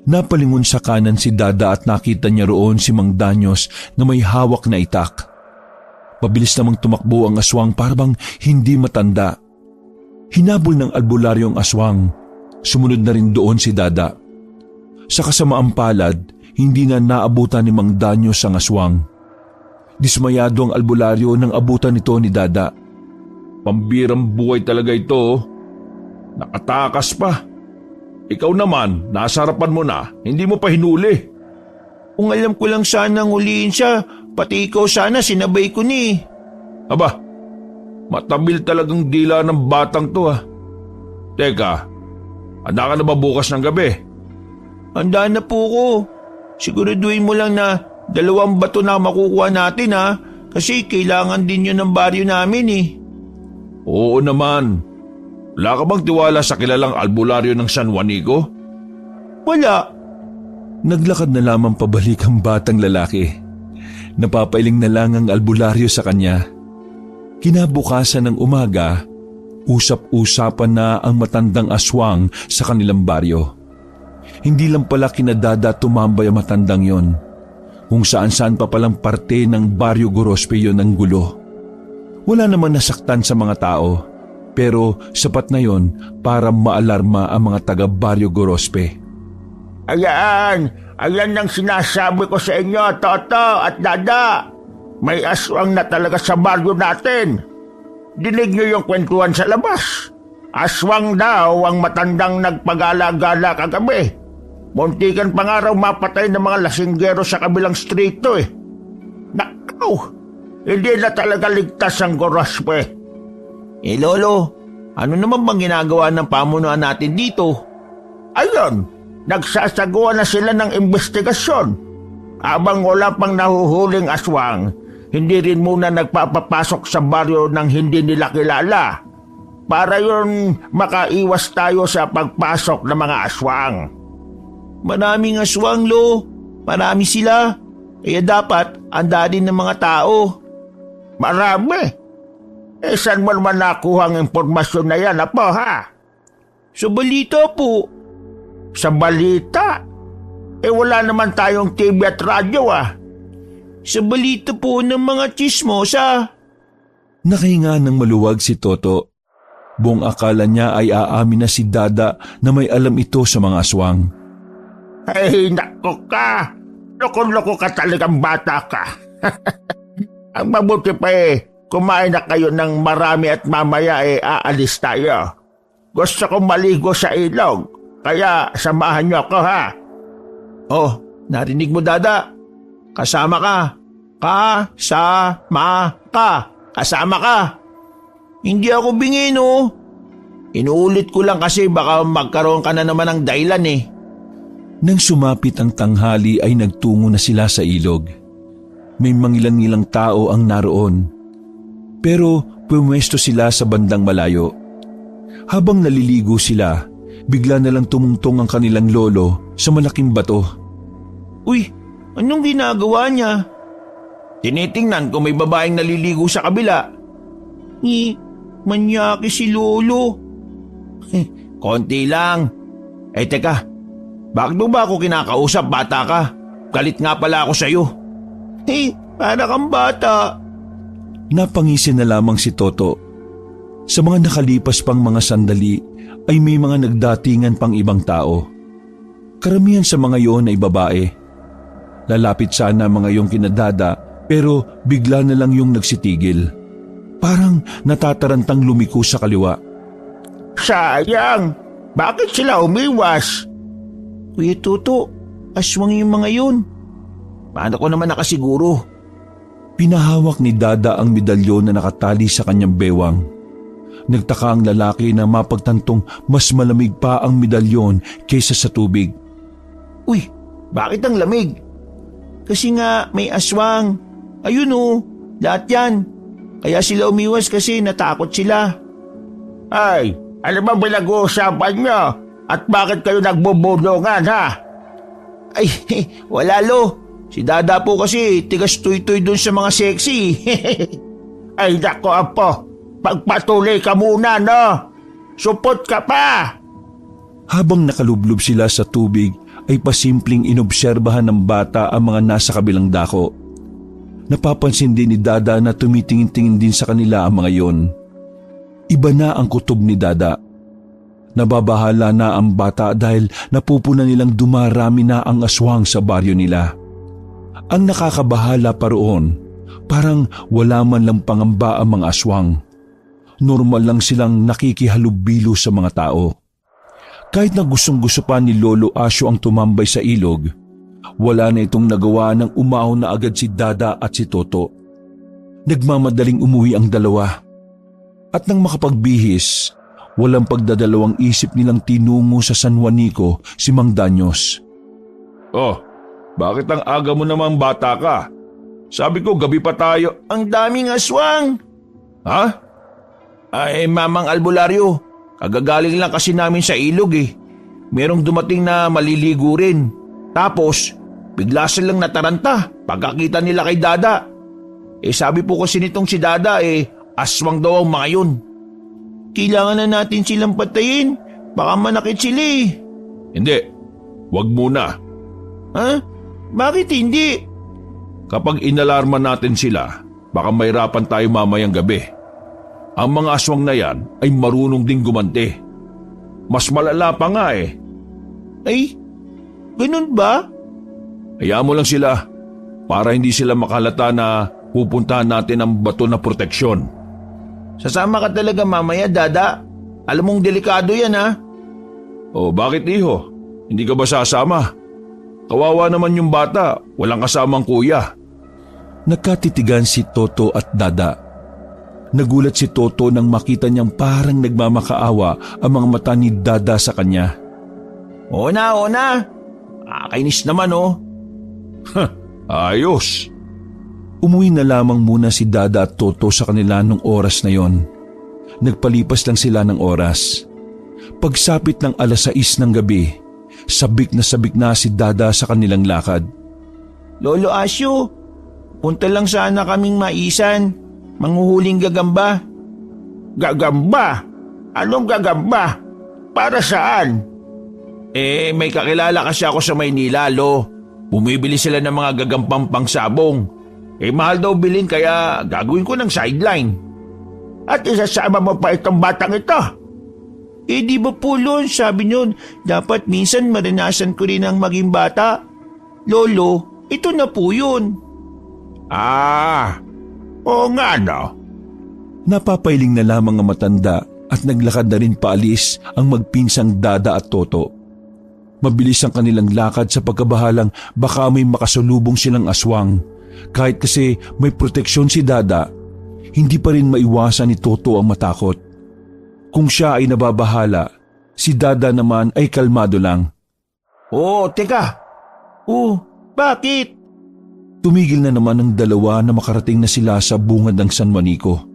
Napalingon sa kanan si Dada at nakita niya roon si Mang Danyos na may hawak na itak. Pabilis namang tumakbo ang aswang para bang hindi matanda. Hinabol ng albularyo ang aswang. Sumunod na rin doon si Dada. Sa kasamaang palad, hindi na naabutan ni Mang Danyos ang aswang. Dismayado ang albularyo nang abutan nito ni Dada. Pambirang buhay talaga ito. Nakatakas pa. Ikaw naman, nasa harapan mo na, hindi mo pa hinuli. Kung alam ko lang sanang huliin siya, pati ikaw sana sinabay ko ni. Aba, matabil talagang dila ng batang to Teka, handa ka na ba bukas ng gabi? Handa na po ko. Siguraduhin mo lang na 2 bato na makukuha natin kasi kailangan din yun ng baryo namin eh. Oo naman. Wala ka bang tiwala sa kilalang albularyo ng San Juanico? Wala. Naglakad na lamang pabalik ang batang lalaki. Napapailing na lang ang albularyo sa kanya. Kinabukasan ng umaga, usap-usapan na ang matandang aswang sa kanilang baryo. Hindi lang pala kina Dada tumambay ang matandang yon. Kung saan-saan pa palang parte ng baryo Gorospe yon ang gulo. Wala namang nasaktan sa mga tao. Pero sapat na yon para maalarma ang mga taga Baryo Gorospe. Ayan ang sinasabi ko sa inyo, Toto at Dada. May aswang na talaga sa baryo natin. Dinig niyo yung kwentuhan sa labas. Aswang daw ang matandang nagpagala-gala kagabi. Muntikan pa nga raw mapatay ng mga lasinggero sa kabilang strito eh. Nakaw, hindi na talaga ligtas ang Gorospe. Lolo, ano naman bang ginagawa ng pamunuan natin dito? Ayun, nagsasagawa na sila ng investigasyon. Habang wala pang nahuhuling aswang, hindi rin muna nagpapapasok sa baryo ng hindi nila kilala. Para yun makaiwas tayo sa pagpasok ng mga aswang. Maraming aswang, Lo. Marami sila. Kaya dapat handa din ng mga tao. Marami. Saan mo naman nakuha ang impormasyon na yan, Apo, ha? Sa balita po. Sa balita? Wala naman tayong TV at radyo, Sa balita po ng mga chismosa. Nakahinga ng maluwag si Toto. Buong akala niya ay aamin na si Dada na may alam ito sa mga aswang. Ay, naku ka! Loko-loko ka talagang bata ka. Ang mabuti pa kumain na kayo ng marami at mamaya aalis tayo. Gusto kong maligo sa ilog, kaya samahan niyo ako, ha? Oh, narinig mo, Dada. Kasama ka. Kasama ka. Kasama ka. Hindi ako bingin, Inuulit ko lang kasi baka magkaroon ka na naman ng dahilan eh. Nang sumapit ang tanghali ay nagtungo na sila sa ilog. May mangilang-ilang tao ang naroon. Pero pumwesto sila sa bandang malayo. Habang naliligo sila, bigla na lang tumungtong ang kanilang lolo sa malaking bato. Uy, anong ginagawa niya? Tinitingnan kung may babaeng naliligo sa kabila. Manyaki si Lolo. Konti lang. Teka, bakit mo ba ako kinakausap, bata ka? Galit nga pala ako sa'yo. Para kang bata. Napangisi na lamang si Toto. Sa mga nakalipas pang mga sandali ay may mga nagdatingan pang ibang tao. Karamihan sa mga iyon ay babae. Lalapit sana mga yung kinadada pero bigla na lang yung nagsitigil. Parang natatarantang lumiko sa kaliwa. Sayang! Bakit sila umiwas? Kuya Toto, aswang yung mga yun. Paano ko naman nakasiguro? Pinahawak ni Dada ang medalyon na nakatali sa kanyang bewang. Nagtaka ang lalaki na mapagtantong mas malamig pa ang medalyon kaysa sa tubig. Uy, bakit ang lamig? Kasi nga may aswang. Ayun lahat yan. Kaya sila umiwas kasi natakot sila. Ay, ano bang pinag-uusapan nyo? At bakit kayo nagbubulungan, ha? Ay, wala lo. Si Dada po kasi tigas tuy-tuy dun sa mga sexy. Ay, nako apo. Pagpatuloy ka muna, no? Supot ka pa! Habang nakalublob sila sa tubig ay pasimpleng inobserbahan ng bata ang mga nasa kabilang dako. Napapansin din ni Dada na tumitingin-tingin din sa kanila ang mga yon. Iba na ang kutob ni Dada. Nababahala na ang bata dahil napupuna nilang dumarami na ang aswang sa baryo nila. Ang nakakabahala pa roon, parang wala man lang pangamba ang mga aswang. Normal lang silang nakikihalubilo sa mga tao. Kahit na gustong-gusto pa ni Lolo Asyo ang tumambay sa ilog, wala na itong nagawa nang umahon na agad si Dada at si Toto. Nagmamadaling umuwi ang dalawa. At nang makapagbihis, walang pagdadalawang isip nilang tinungo sa San Juanico si Mang Danyos. Oh, bakit ang aga mo namang bata ka? Sabi ko gabi pa tayo. Ang daming aswang. Ha? Ay, Mamang Albularyo, kagagaling lang kasi namin sa ilog eh. Merong dumating na maliligo rin. Tapos, bigla silang nataranta pagkakita nila kay Dada. Sabi po kasi nitong si Dada aswang daw ang mga yun. Kailangan na natin silang patayin. Baka manakit sila eh. Hindi, wag muna. Ha? Bakit hindi? Kapag inalarma natin sila, baka mahirapan tayo mamayang gabi. Ang mga aswang na yan ay marunong ding gumanti. Mas malala pa nga eh. Ay, ganun ba? Hayaan mo lang sila para hindi sila makalata na pupuntahan natin ang bato na proteksyon. Sasama ka talaga mamaya, Dada. Alam mong delikado yan, ha? O bakit iho? Hindi ka ba sasama? Kawawa naman yung bata, walang kasamang kuya. Nagkatitigan si Toto at Dada. Nagulat si Toto nang makita niyang parang nagmamakaawa ang mga mata ni Dada sa kanya. Oo na. Kainis naman Ayos. Umuwi na lamang muna si Dada at Toto sa kanila nung oras na yon. Nagpalipas lang sila ng oras. Pagsapit ng 6:00 ng gabi, sabik na si Dada sa kanilang lakad. Lolo Asyo, punta lang sana kaming maisan. Manghuhuling gagamba. Gagamba? Anong gagamba? Para saan? May kakilala kasi ako sa Maynila, Lo. Bumibili sila ng mga gagampang pangsabong. Mahal daw bilhin kaya gagawin ko ng sideline. At isasama mo pa itong batang ito? Di ba po, Lon, sabi nyo, dapat minsan maranasan ko rin ang maging bata. Lolo, ito na po yun. Oo nga no. Napapailing na lamang ang matanda at naglakad na rin paalis ang magpinsang Dada at Toto. Mabilis ang kanilang lakad sa pagkabahalang baka may makasalubong silang aswang. Kahit kasi may proteksyon si Dada, hindi pa rin maiwasan ni Toto ang matakot. Kung siya ay nababahala, si Dada naman ay kalmado lang. Teka. Bakit? Tumigil na naman ang dalawa na makarating na sila sa bungad ng San Juanico.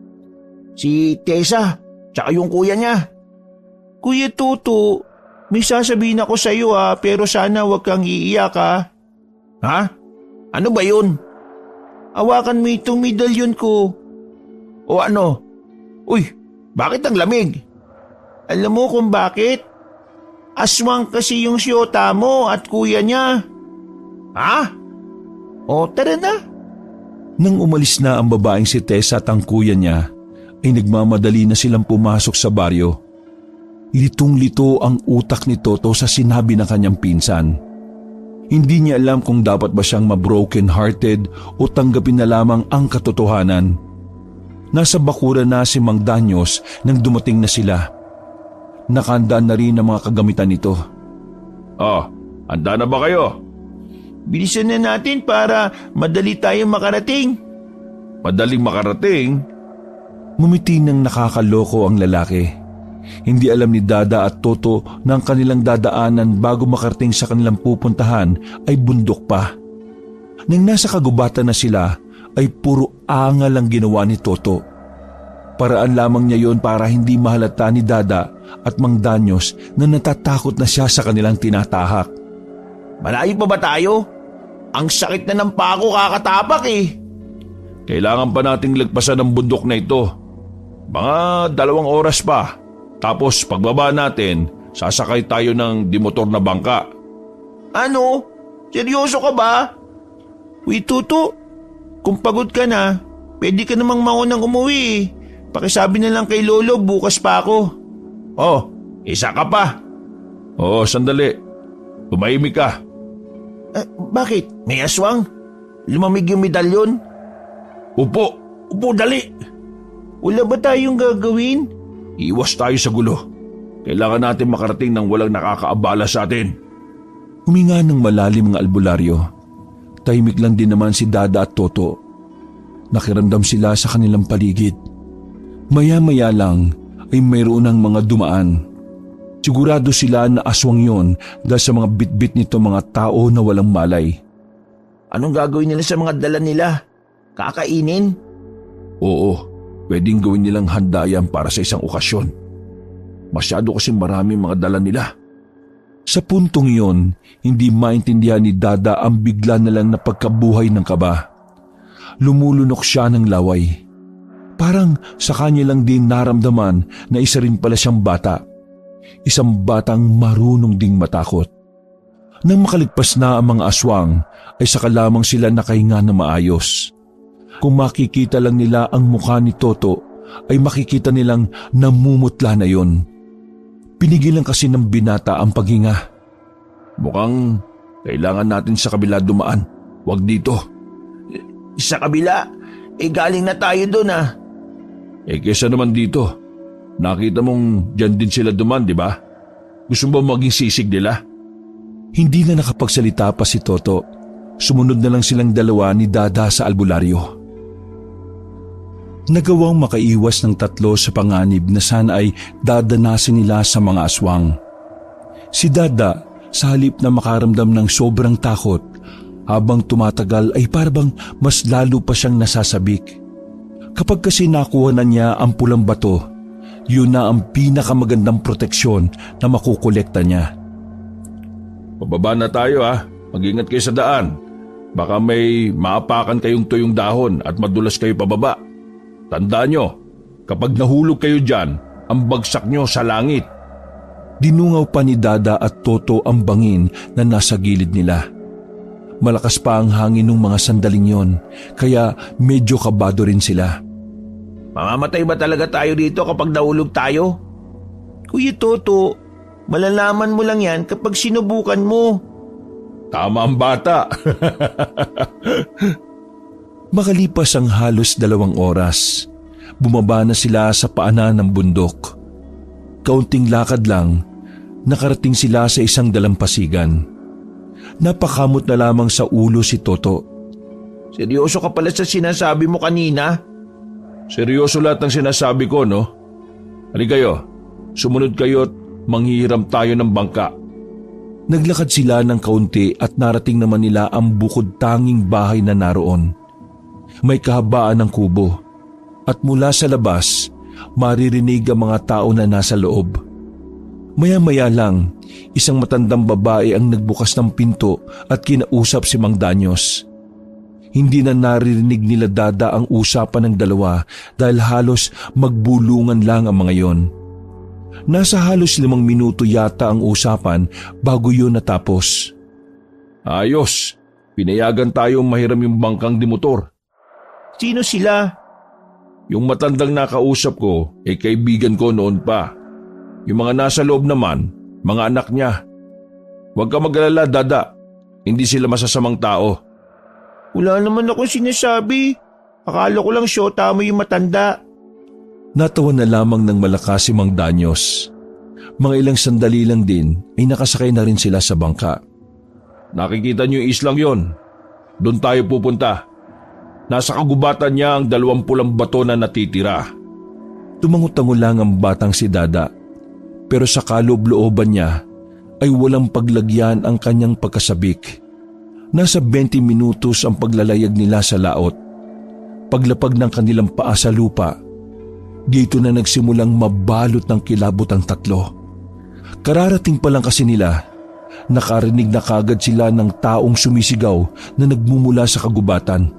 Si Tessa, tsaka yung kuya niya. Kuya Toto, may sasabihin ako sa iyo pero sana wag kang iiyak ha. Ha? Ano ba yun? Hawakan mo itong medalyon ko. O ano? Uy, bakit ang lamig? Alam mo kung bakit? Aswang kasi yung siyota mo at kuya niya. Ha? Tara na. Nang umalis na ang babaeng si Tessa at ang kuya niya, ay nagmamadali na silang pumasok sa baryo. Litong-lito ang utak ni Toto sa sinabi ng kanyang pinsan. Hindi niya alam kung dapat ba siyang ma-broken-hearted o tanggapin na lamang ang katotohanan. Nasa bakuran na si Mang Danyos nang dumating na sila. Nakahandaan na rin ang mga kagamitan nito. Handa na ba kayo? Bilisan na natin para madali tayong makarating. Madaling makarating? Ngumiti ng nakakaloko ang lalaki. Hindi alam ni Dada at Toto na ang kanilang dadaanan bago makarating sa kanilang pupuntahan ay bundok pa. Nang nasa kagubatan na sila ay puro angal ang ginawa ni Toto. Paraan lamang niya yon para hindi mahalata ni Dada at Mang Danyos na natatakot na siya sa kanilang tinatahak. Malayo pa ba tayo? Ang sakit na ng pako kakatapak eh. Kailangan pa nating lagpasan ang bundok na ito. Mga 2 oras pa. Tapos pagbaba natin, sasakay tayo ng dimotor na bangka. Ano? Seryoso ka ba? Uy, Tuto, kung pagod ka na, pwede ka namang maunang umuwi eh. Pakisabi na lang kay Lolo, bukas pa ako. Isa ka pa. Oo, sandali. Tumahimik ka. Bakit? May aswang? Lumamig yung medalyon? Upo, dali. Wala ba tayong gagawin? Iwas tayo sa gulo. Kailangan natin makarating ng walang nakakaabala sa atin. Huminga ng malalim ang albularyo. Tahimik lang din naman si Dada at Toto. Nakiramdam sila sa kanilang paligid. Maya-maya lang ay mayroon ng mga dumaan. Sigurado sila na aswang yon dahil sa mga bitbit nito mga tao na walang malay. Anong gagawin nila sa mga dala nila? Kakainin? Oo, pwedeng gawin nilang handa yan para sa isang okasyon. Masyado kasi maraming mga dala nila. Sa puntong iyon, hindi maintindihan ni Dada ang bigla na lang na pagkabuhay ng kaba. Lumulunok siya ng laway. Parang sa kanya lang din naramdaman na isa rin pala siyang bata. Isang batang marunong ding matakot. Nang makaligpas na ang mga aswang, ay saka lamang sila nakahinga na maayos. Kung makikita lang nila ang mukha ni Toto, ay makikita nilang namumutla na yon. Pinigilan kasi ng binata ang paghinga. Mukhang kailangan natin sa kabila dumaan. Huwag dito. Sa kabila? Galing na tayo doon ah. Kesa naman dito. Nakita mong dyan din sila duman, di ba? Gusto mo maging sisig nila? Hindi na nakapagsalita pa si Toto. Sumunod na lang silang dalawa ni Dada sa albularyo. Nagawang makaiwas ng tatlo sa panganib na sana ay dadanasin nila sa mga aswang. Si Dada, sa halip na makaramdam ng sobrang takot, habang tumatagal ay parang mas lalo pa siyang nasasabik. Kapag kasi nakuha na niya ang pulang bato, yun na ang pinakamagandang proteksyon na makukolekta niya. Pababa na tayo ha. Mag-ingat kayo sa daan. Baka may maapakan kayong tuyong dahon at madulas kayo pababa. Tandaan nyo, kapag nahulog kayo dyan, ang bagsak nyo sa langit. Dinungaw pa ni Dada at Toto ang bangin na nasa gilid nila. Malakas pa ang hangin ng mga sandaling yon, kaya medyo kabado rin sila. Mamamatay ba talaga tayo dito kapag nahulog tayo? Kuya Toto, malalaman mo lang yan kapag sinubukan mo. Tama ang bata. Makalipas ang halos 2 oras, bumaba na sila sa paanan ng bundok. Kaunting lakad lang, nakarating sila sa isang dalampasigan. Napakamot na lamang sa ulo si Toto. Seryoso ka pala sa sinasabi mo kanina? Seryoso lahat ng sinasabi ko, no? Halika kayo, sumunod kayo at manghihiram tayo ng bangka. Naglakad sila ng kaunti at narating naman nila ang bukod tanging bahay na naroon. May kahabaan ng kubo at mula sa labas, maririnig ang mga tao na nasa loob. Maya-maya lang, isang matandang babae ang nagbukas ng pinto at kinausap si Mang Danyos. Hindi na naririnig nila Dada ang usapan ng dalawa dahil halos magbulungan lang ang mga yon. Nasa halos 5 minuto yata ang usapan bago yun natapos. Ayos, pinayagan tayong mahiram yung bangkang dimotor. Sino sila? Yung matandang nakausap ko ay kaibigan ko noon pa. Yung mga nasa loob naman, mga anak niya. Huwag ka mag-alala, Dada. Hindi sila masasamang tao. Wala naman akong sinasabi. Akala ko lang syota mo yung matanda. Natawa na lamang ng malakas si Mang Danyos. Mga ilang sandali lang din ay nakasakay na rin sila sa bangka. Nakikita niyo yung islang yon. Doon tayo pupunta. Nasa kagubatan niya ang 20 bato na natitira. Tumango-tango lang ang batang si Dada, pero sa kaloob-looban niya ay walang paglagyan ang kanyang pagkasabik. Nasa 20 minutos ang paglalayag nila sa laot. Paglapag ng kanilang paa sa lupa, dito na nagsimulang mabalot ng kilabot ang tatlo. Kararating pa lang kasi nila, nakarinig na kagad sila ng taong sumisigaw na nagmumula sa kagubatan.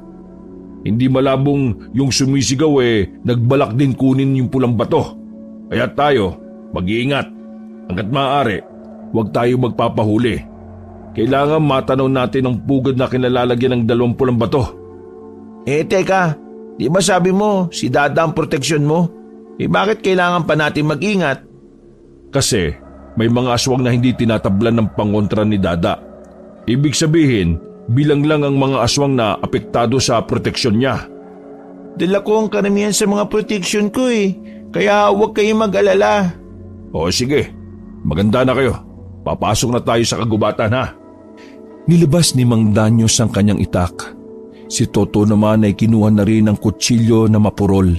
Hindi malabong yung sumisigaw nagbalak din kunin yung pulang bato. Kaya tayo, mag-iingat. Hanggat maaari, huwag tayo magpapahuli. Kailangan matanaw natin ang pugad na kinalalagyan ng 20 bato. Teka, di ba sabi mo si Dada ang proteksyon mo? Bakit kailangan pa natin mag-ingat? Kasi may mga aswang na hindi tinatablan ng pangontra ni Dada. Ibig sabihin, bilang lang ang mga aswang na apektado sa proteksyon niya. Dala ko ang karamihan sa mga proteksyon ko kaya huwag kayong mag-alala. O sige, maganda na kayo. Papasok na tayo sa kagubatan ha. Nilabas ni Mang Danyos ang kanyang itak. Si Toto naman ay kinuha na rin ang kutsilyo na mapurol.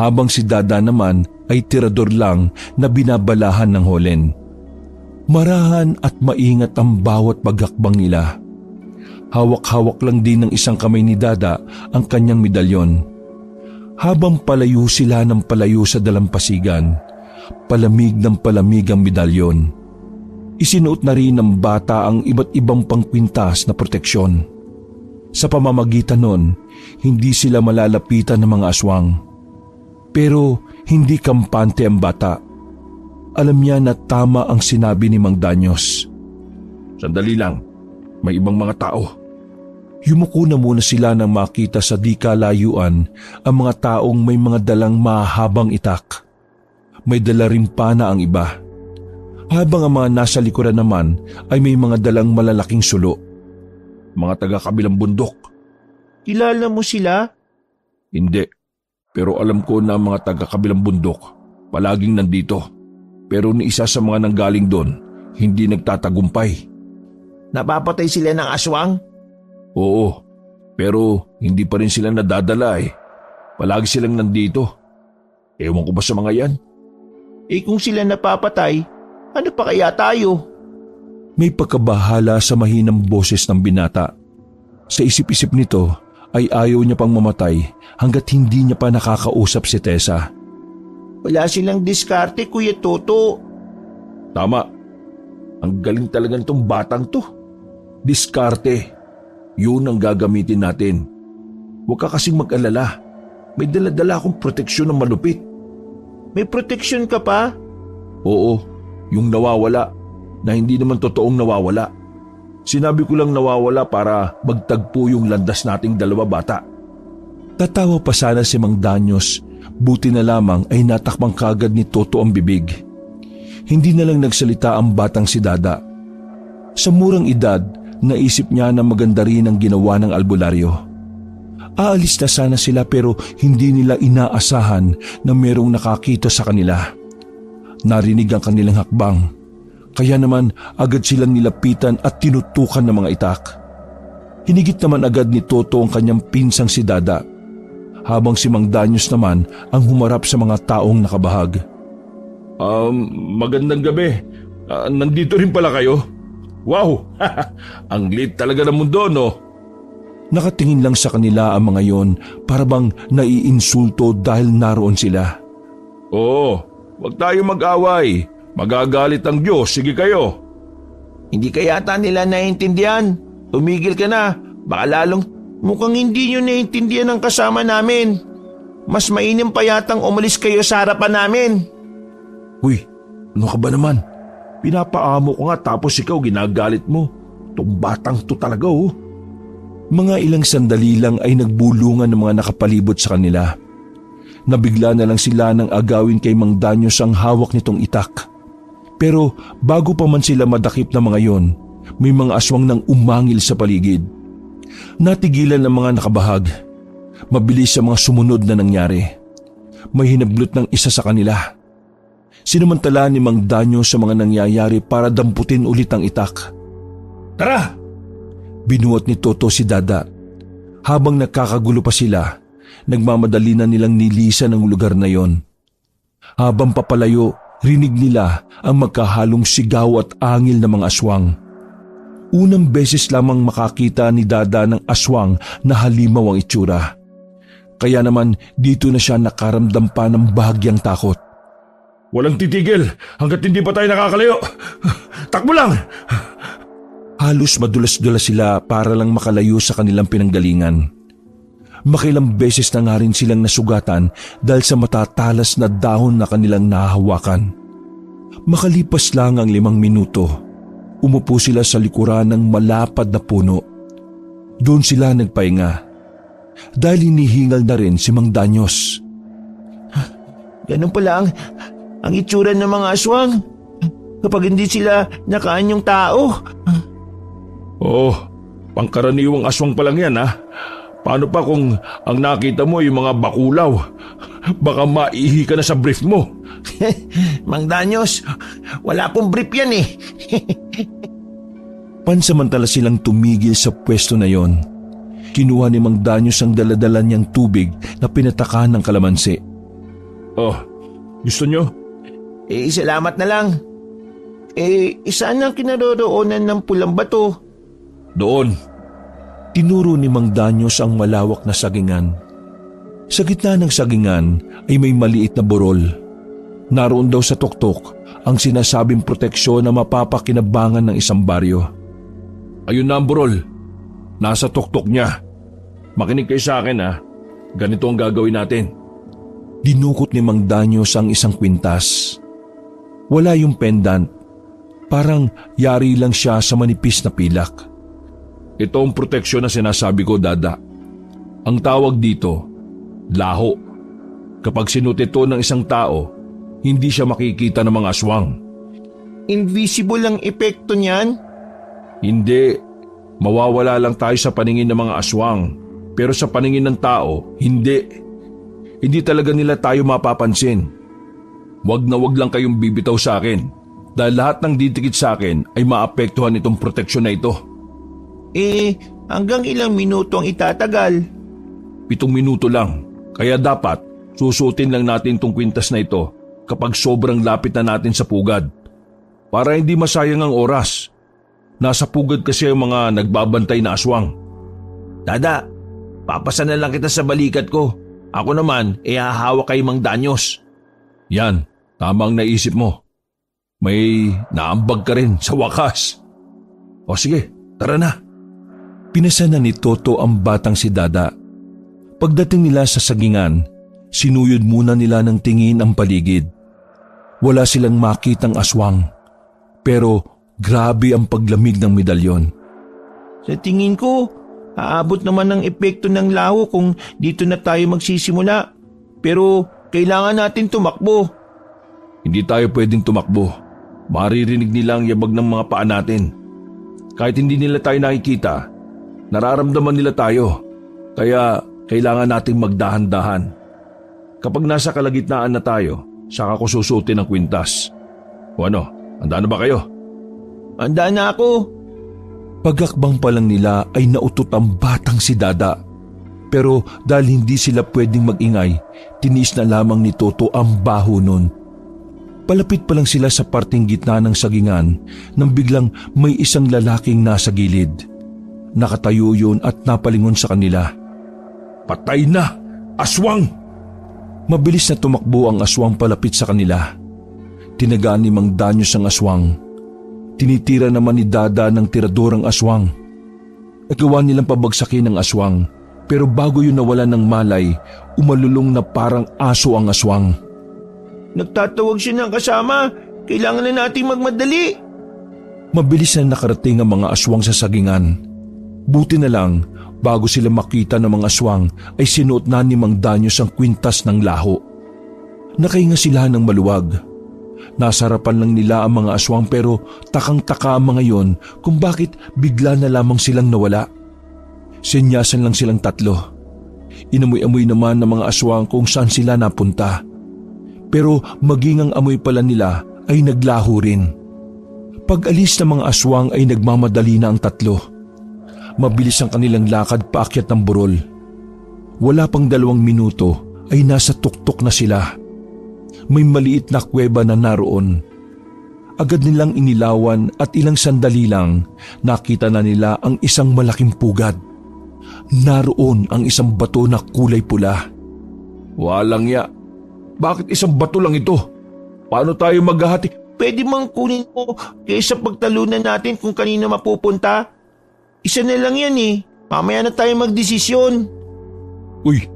Habang si Dada naman ay tirador lang na binabalahan ng holen. Marahan at maingat ang bawat paghakbang nila. Hawak-hawak lang din ng isang kamay ni Dada ang kanyang medalyon. Habang palayo sila ng palayo sa dalampasigan, palamig ng palamig ang medalyon. Isinuot na rin ng bata ang iba't ibang pangkwintas na proteksyon. Sa pamamagitan nun, hindi sila malalapitan ng mga aswang. Pero hindi kampante ang bata. Alam niya na tama ang sinabi ni Mang Danyos. Sandali lang, may ibang mga tao. Yumuko na muna sila nang makita sa di kalayuan ang mga taong may mga dalang mahabang itak. May dala rin pa na ang iba. Habang ang mga nasa likuran naman ay may mga dalang malalaking sulo. Mga taga-kabilang bundok. Kilala mo sila? Hindi, pero alam ko na mga taga-kabilang bundok palaging nandito. Pero ni isa sa mga nanggaling doon, hindi nagtatagumpay. Napapatay sila ng aswang? Oo, pero hindi pa rin sila nadadala Palagi silang nandito. Ewan ko ba sa mga yan? Kung sila napapatay, ano pa kaya tayo? May pagkabahala sa mahinang boses ng binata. Sa isip-isip nito ay ayaw niya pang mamatay hanggat hindi niya pa nakakausap si Tessa. Wala silang diskarte, Kuya Toto. Tama. Ang galing talaga nitong batang to. Diskarte. Yun ang gagamitin natin. Huwag ka kasing mag-alala. May dala-dala akong proteksyon ng malupit. May proteksyon ka pa? Oo, yung nawawala na hindi naman totoong nawawala. Sinabi ko lang nawawala para magtagpo yung landas nating 2 bata. Tatawa pa sana si Mang Danyos, buti na lamang ay natakbang kagad ni Toto ang bibig. Hindi na lang nagsalita ang batang si Dada. Sa murang edad, naisip niya na maganda rin ang ginawa ng albularyo. Aalis na sana sila pero hindi nila inaasahan na merong nakakita sa kanila. Narinig ang kanilang hakbang, kaya naman agad silang nilapitan at tinutukan ng mga itak. Hinigit naman agad ni Toto ang kanyang pinsang si Dada, habang si Mang Danyos naman ang humarap sa mga taong nakabahag. Magandang gabi. Nandito rin pala kayo? Wow! Ang lit talaga ng mundo, no? Nakatingin lang sa kanila ang mga yon para bang naiinsulto dahil naroon sila. Oo, wag tayo mag-away. Magagalit ang Diyos, sige kayo. Hindi ka yata nila naiintindihan. Tumigil ka na. Baka lalong mukhang hindi nyo naiintindihan ang kasama namin. Mas mainam pa yatang umalis kayo sa harapan namin. Uy, ano ka ba naman? Pinapaamo ko nga tapos ikaw ginagalit mo. Itong batang to talaga Mga ilang sandali lang ay nagbulungan ng mga nakapalibot sa kanila. Nabigla na lang sila nang agawin kay Mang Danyos ang hawak nitong itak. Pero bago pa man sila madakip na mga yon, May mga aswang nang umangil sa paligid. Natigilan ang mga nakabahag. Mabilis ang mga sumunod na nangyari. May hinablot ng isa sa kanila. Sinamantala ni Mang Danyo sa mga nangyayari para damputin ulit ang itak. Tara! Binuot ni Toto si Dada. Habang nakakagulo pa sila, nagmamadali na nilang nilisan ang lugar na yon. Habang papalayo, rinig nila ang magkahalong sigaw at angil ng mga aswang. Unang beses lamang makakita ni Dada ng aswang na halimaw ang itsura. Kaya naman dito na siya nakaramdam pa ng bahagyang takot. Walang titigil hanggat hindi pa tayo nakakalayo. Takbo lang! Halos madulas-dulas sila para lang makalayo sa kanilang pinanggalingan. Makilang beses na nga rin silang nasugatan dahil sa matatalas na dahon na kanilang nahahawakan. Makalipas lang ang 5 minuto, umupo sila sa likuran ng malapad na puno. Doon sila nagpahinga. Dahil hinihingal na rin si Mang Danyos. Ganun pala ang itsura ng mga aswang kapag hindi sila nakaanyong tao. Oo, pangkaraniwang aswang pa lang yan ha. Paano pa kung ang nakita mo yung mga bakulaw? Baka maihi ka na sa brief mo. Mang Danyos, wala pong brief yan eh. Pansamantala silang tumigil sa pwesto na yon. Kinuha ni Mang Danyos ang daladala niyang tubig na pinatakan ng kalamansi. Oh, gusto nyo? Salamat na lang. Saan ang kinaroroonan ng pulang bato? Doon. Tinuro ni Mang Danyos ang malawak na sagingan. Sa gitna ng sagingan ay may maliit na burol. Naroon daw sa tuktok ang sinasabing proteksyon na mapapakinabangan ng isang baryo. Ayun na ang burol. Nasa tuktok niya. Makinig kayo sa akin ha. Ganito ang gagawin natin. Dinukot ni Mang Danyos ang isang kwintas. Wala yung pendant. Parang yari lang siya sa manipis na pilak. Ito ang proteksyon na sinasabi ko, Dada. Ang tawag dito, laho. Kapag sinuot ito ng isang tao, hindi siya makikita ng mga aswang. Invisible ang epekto niyan? Hindi. Mawawala lang tayo sa paningin ng mga aswang. Pero sa paningin ng tao, hindi. Hindi talaga nila tayo mapapansin. Wag na wag lang kayong bibitaw sa akin. Dahil lahat ng didikit sa akin ay maapektuhan itong proteksyon na ito. Hanggang ilang minuto ang itatagal? 7 minuto lang. Kaya dapat susutin lang natin itong kwintas na ito kapag sobrang lapit na natin sa pugad. Para hindi masayang ang oras. Nasa pugad kasi ang mga nagbabantay na aswang. Dada, papasa na lang kita sa balikat ko. Ako naman, hahawak kay Mang Danyos. Yan, tama ang naisip mo. May naambag ka rin sa wakas. O sige, tara na. Pinasa na ni Toto ang batang si Dada. Pagdating nila sa sagingan, sinuyod muna nila ng tingin ang paligid. Wala silang makitang aswang, pero grabe ang paglamig ng medalyon. Sa tingin ko, aabot naman ng epekto ng laho kung dito na tayo magsisimula. Pero kailangan natin tumakbo. Hindi tayo pwedeng tumakbo. Maririnig nila ang yabag ng mga paa natin. Kahit hindi nila tayo nakikita, nararamdaman nila tayo. Kaya kailangan nating magdahan-dahan. Kapag nasa kalagitnaan na tayo, saka ko susutin ang kwintas. O ano, handa na ba kayo? Handa na ako. Pagakbang pa lang nila ay nautot ang batang si Dada. Pero dahil hindi sila pwedeng magingay, tiniis na lamang ni Toto ang baho nun. Palapit pa lang sila sa parting gitna ng sagingan nang biglang may isang lalaking nasa gilid. Nakatayo yun at napalingon sa kanila. Patay na! Aswang! Mabilis na tumakbo ang aswang palapit sa kanila. Tinagaan ni Mang Danyos ang aswang. Tinitira naman ni Dada ng tirador ang aswang. Nagawa nilang pabagsakin ang aswang, pero bago yun nawalan ng malay, umalulong na parang aso ang aswang. Nagtatawag siya ng kasama. Kailangan na nating magmadali. Mabilis na nakarating ang mga aswang sa sagingan. Buti na lang, bago sila makita ng mga aswang ay sinuot na ni Mang Danyos ang kwintas ng laho. Nakahinga sila ng maluwag. Nasa harapan lang nila ang mga aswang pero takang-taka ang mga yon kung bakit bigla na lamang silang nawala. Senyasan lang silang tatlo. Inamoy-amoy naman ng mga aswang kung saan sila napunta. Pero maging ang amoy pala nila ay naglaho rin. Pag-alis ng mga aswang ay nagmamadali na ang tatlo. Mabilis ang kanilang lakad paakyat ng burol. Wala pang 2 minuto ay nasa tuktok na sila. May maliit na kuweba na naroon. Agad nilang inilawan at ilang sandali lang nakita na nila ang isang malaking pugad. Naroon ang isang bato na kulay pula. Walang ya. Bakit isang bato lang ito? Paano tayo maghahati? Pwede mang kunin mo kaysa pagtalunan natin kung kanino mapupunta? Isa na lang yan eh. Mamaya na tayo magdesisyon. Uy,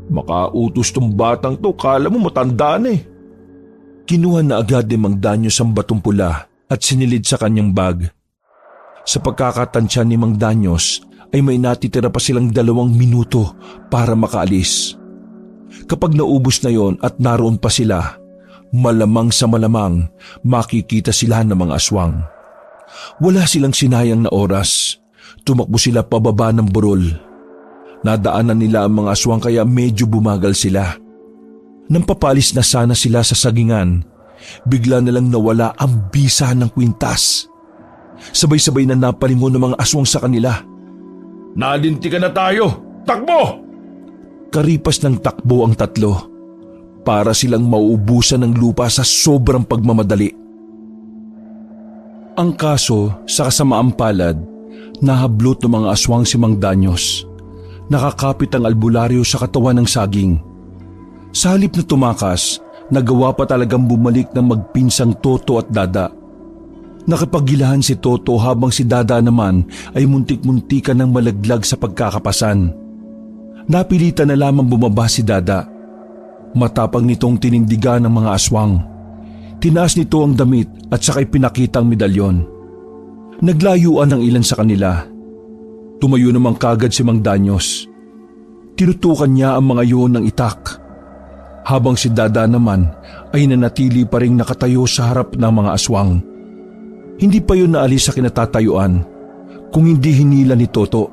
makautos tong batang to. Kala mo matanda na eh. Kinuha na agad ni Mang Danyos ang batong pula at sinilid sa kanyang bag. Sa pagkakatansya ni Mang Danyos ay may natitira pa silang 2 minuto para makaalis. Kapag naubos na yon at naroon pa sila, malamang sa malamang makikita sila ng mga aswang. Wala silang sinayang na oras. Tumakbo sila pababa ng burol. Nadaanan nila ang mga aswang kaya medyo bumagal sila. Nang papalis na sana sila sa sagingan, bigla na lang nawala ang bisa ng kwintas. Sabay-sabay na napalingon ng mga aswang sa kanila. Nalintikan na tayo! Takbo! Karipas ng takbo ang tatlo para silang mauubusan ng lupa sa sobrang pagmamadali. Ang kaso, sa kasamaang palad, nahablot ng mga aswang si Mang Danyos. Nakakapit ang albularyo sa katawan ng saging. Sa halip na tumakas, nagawa pa talagang bumalik ng magpinsang Toto at Dada. Nakapaggilahan si Toto habang si Dada naman ay muntik-muntikan ng malaglag sa pagkakapasan. Napilitan na lamang bumaba si Dada. Matapang nitong tinindigan ng mga aswang. Tinaas nito ang damit at sakay pinakita ang medalyon. Naglayuan ang ilan sa kanila. Tumayo naman kagad si Mang Danyos. Tinutukan niya ang mga yun ng itak. Habang si Dada naman ay nanatili pa ring nakatayo sa harap ng mga aswang. Hindi pa yun naalis sa kinatatayuan kung hindi hinila ni Toto.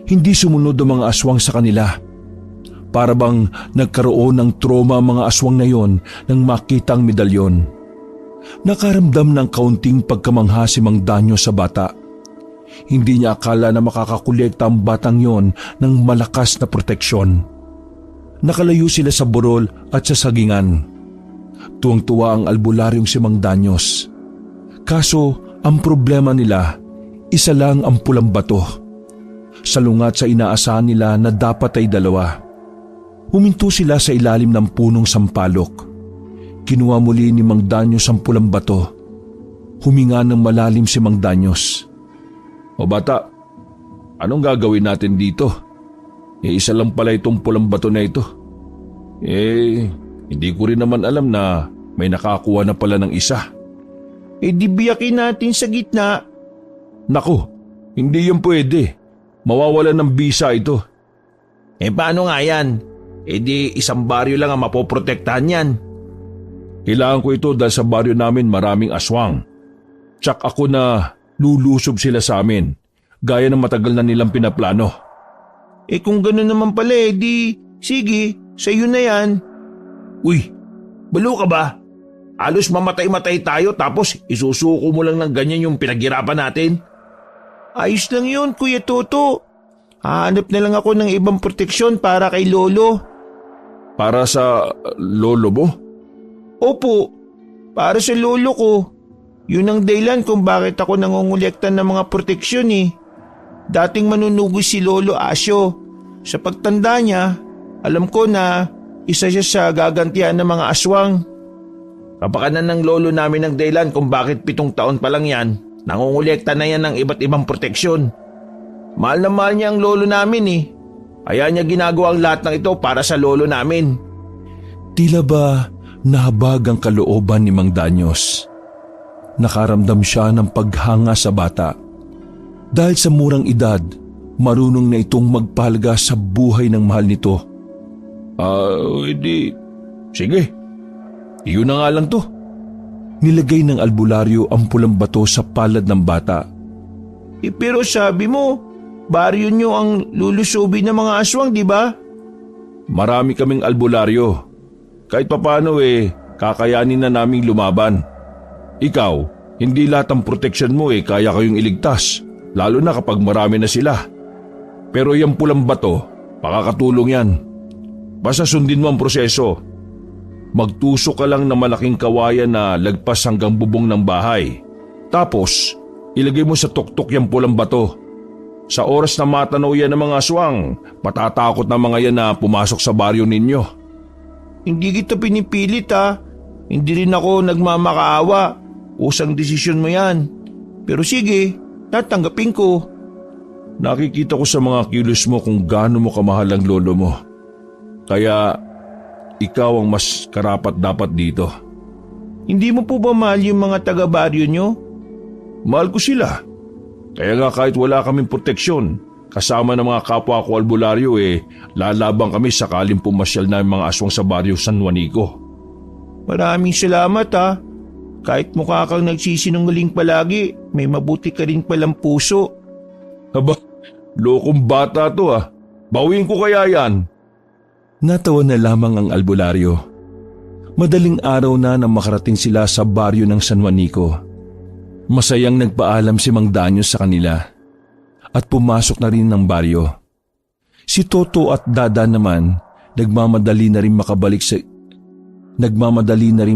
Hindi sumunod ang mga aswang sa kanila. Para bang nagkaroon ng trauma ang mga aswang na yon nang makita ang medalyon. Nakaramdam ng kaunting pagkamangha si Mang Danyo sa bata. Hindi niya akala na makakakolekta ang batang yon ng malakas na proteksyon. Nakalayo sila sa burol at sa sagingan. Tuwang-tuwa ang albularyong si Mang Danyos. Kaso ang problema nila, isa lang ang pulang bato. Salungat sa inaasahan nila na dapat ay 2. Huminto sila sa ilalim ng punong sampalok. Kinuha muli ni Mang Danyos ang pulang bato. Huminga ng malalim si Mang Danyos. O bata, anong gagawin natin dito? Isa lang pala itong pulang bato na ito. Hindi ko rin naman alam na may nakakuha na pala ng isa. Di biyakin natin sa gitna. Naku, hindi yan pwede. Mawawalan ng bisa ito. Paano nga yan? Di isang baryo lang ang mapoprotektahan yan. Kailangan ko ito dahil sa baryo namin maraming aswang. Tsak ako na lulusob sila sa amin, gaya ng matagal na nilang pinaplano. Kung gano'n naman pala di sige, sa'yo na yan. Uy, balo ka ba? Alos mamatay-matay tayo tapos isusuko mo lang ng ganyan yung pinaghirapan natin. Ayos lang yun, Kuya Toto. Hahanap na lang ako ng ibang proteksyon para kay Lolo. Para sa lolo mo? Opo, para sa lolo ko. Yun ang dahilan kung bakit ako nangongolekta ng mga proteksyon Dating manunugos si Lolo Asyo. Sa pagtanda niya, alam ko na isa siya sa gagantihan ng mga aswang. Kapakanan ng lolo namin ang dahilan kung bakit 7 taon pa lang yan, nangongolekta na yan ng iba't ibang proteksyon. Mahal na mahal niya ang lolo namin Kaya niya ginagawa ang lahat ng ito para sa lolo namin. Tila ba nahabag ang kalooban ni Mang Danyos? Nakaramdam siya ng paghanga sa bata. Dahil sa murang edad, marunong na itong magpahalaga sa buhay ng mahal nito. Sige. Iyon na nga lang to. Nilagay ng albularyo ang pulang bato sa palad ng bata. Pero sabi mo, baryo nyo ang lulusobin ng mga aswang, di ba? Marami kaming albularyo. Kahit papano kakayanin na naming lumaban. Ikaw, hindi lahat ng proteksyon mo kaya kayong iligtas, lalo na kapag marami na sila. Pero yung pulang bato, makakatulong yan. Basta sundin mo ang proseso. Magtusok ka lang ng malaking kawayan na lagpas hanggang bubong ng bahay. Tapos, ilagay mo sa tuktok yung pulang bato. Sa oras na matanaw yan ng mga aswang, matatakot na mga yan na pumasok sa baryo ninyo. Hindi kita pinipilit ha. Hindi rin ako nagmamakaawa. Usang desisyon mo yan. Pero sige, tatanggapin ko. Nakikita ko sa mga kilos mo kung gaano mo kamahal ang lolo mo. Kaya, ikaw ang mas karapat dapat dito. Hindi mo po ba mahal yung mga taga-baryo nyo? Mahal ko sila. Kaya nga kahit wala kaming proteksyon, kasama ng mga kapwa ko albularyo lalabang kami sakaling pumasyal na yung mga aswang sa baryo San Juanico. Maraming salamat ha. Kahit mukha kang nagsisinungaling palagi, may mabuti ka rin palang puso. Aba, lokong bata to Bawiin ko kaya yan. Natawa na lamang ang albularyo. Madaling araw na nang makarating sila sa baryo ng San Juanico. Masayang nagpaalam si Mang Danyo sa kanila at pumasok na rin ng baryo. Si Toto at Dada naman nagmamadali na rin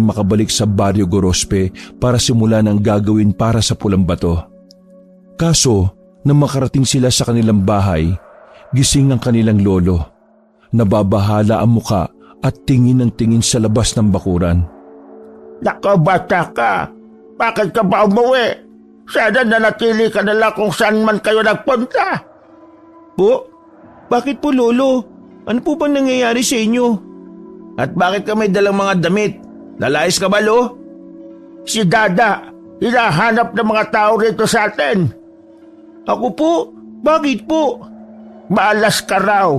makabalik sa baryo Gorospe para simulan ang gagawin para sa pulang bato. Kaso, nang makarating sila sa kanilang bahay, gising ang kanilang lolo. Nababahala ang muka at tingin ng tingin sa labas ng bakuran. Nako, bata ka. Bakit ka ba umuwi? Sana nanatili ka na lang kung saan man kayo nagpunta. Po? Bakit po lolo? Ano po ba nangyayari sa inyo? At bakit ka may dalang mga damit? Lalayas ka ba lo? Si Dada, hinahanap ng mga tao rito sa atin. Ako po? Bakit po? Malas ka raw.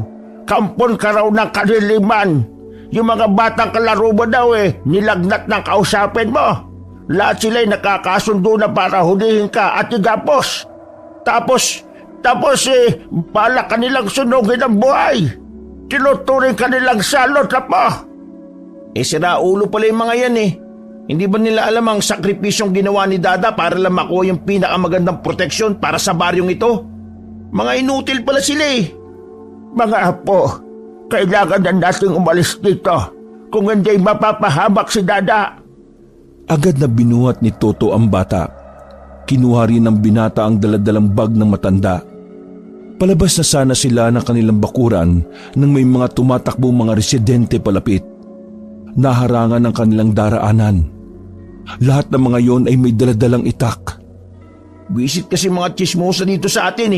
Kampon ka raw ng kaniliman. Yung mga batang kalaro mo daw nilagnat ng kausapin mo. Lahat sila'y nakakasundo na para hulihin ka at igapos. Tapos bala kanilang sunugin ang buhay. Tinuturing kanilang salot na po. Sira ulo pala yung mga yan Hindi ba nila alam ang sakripisyong ginawa ni Dada para lang makuha yung pinakamagandang proteksyon para sa baryong ito? Mga inutil pala sila Mga apo, kailangan na nating umalis dito kung hindi mapapahamak si Dada. Agad na binuhat ni Toto ang bata. Kinuha rin ng binata ang daladalang bag ng matanda. Palabas na sana sila ng kanilang bakuran nang may mga tumatakbong mga residente palapit. Naharangan ng kanilang daraanan. Lahat ng mga yon ay may daladalang itak. Visit kasi mga chismosa dito sa atin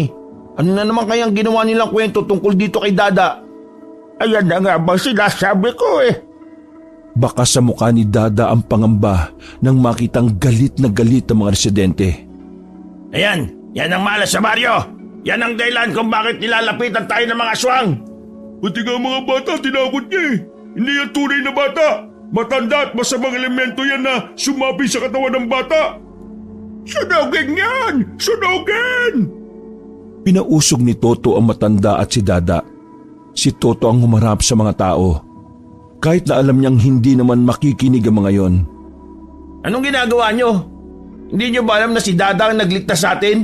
Ano na naman kayang ginawa nilang kwento tungkol dito kay Dada? Ayan na nga ba sinasabi ko Baka sa mukha ni Dada ang pangamba nang makitang galit na galit ang mga residente. Ayan, yan ang malas sa baryo. Yan ang dahilan kung bakit nilalapitan tayo ng mga aswang. Pati nga mga bata, tinakot niya Hindi yan tunay na bata. Matanda at masamang elemento yan na sumabi sa katawan ng bata. Sunugin yan! Sunugin! Pinausog ni Toto ang matanda at si Dada. Si Toto ang humarap sa mga tao. Kahit na alam niyang hindi naman makikinig ang mga yon. Anong ginagawa niyo? Hindi niyo ba alam na si Dada ang nagligtas sa atin?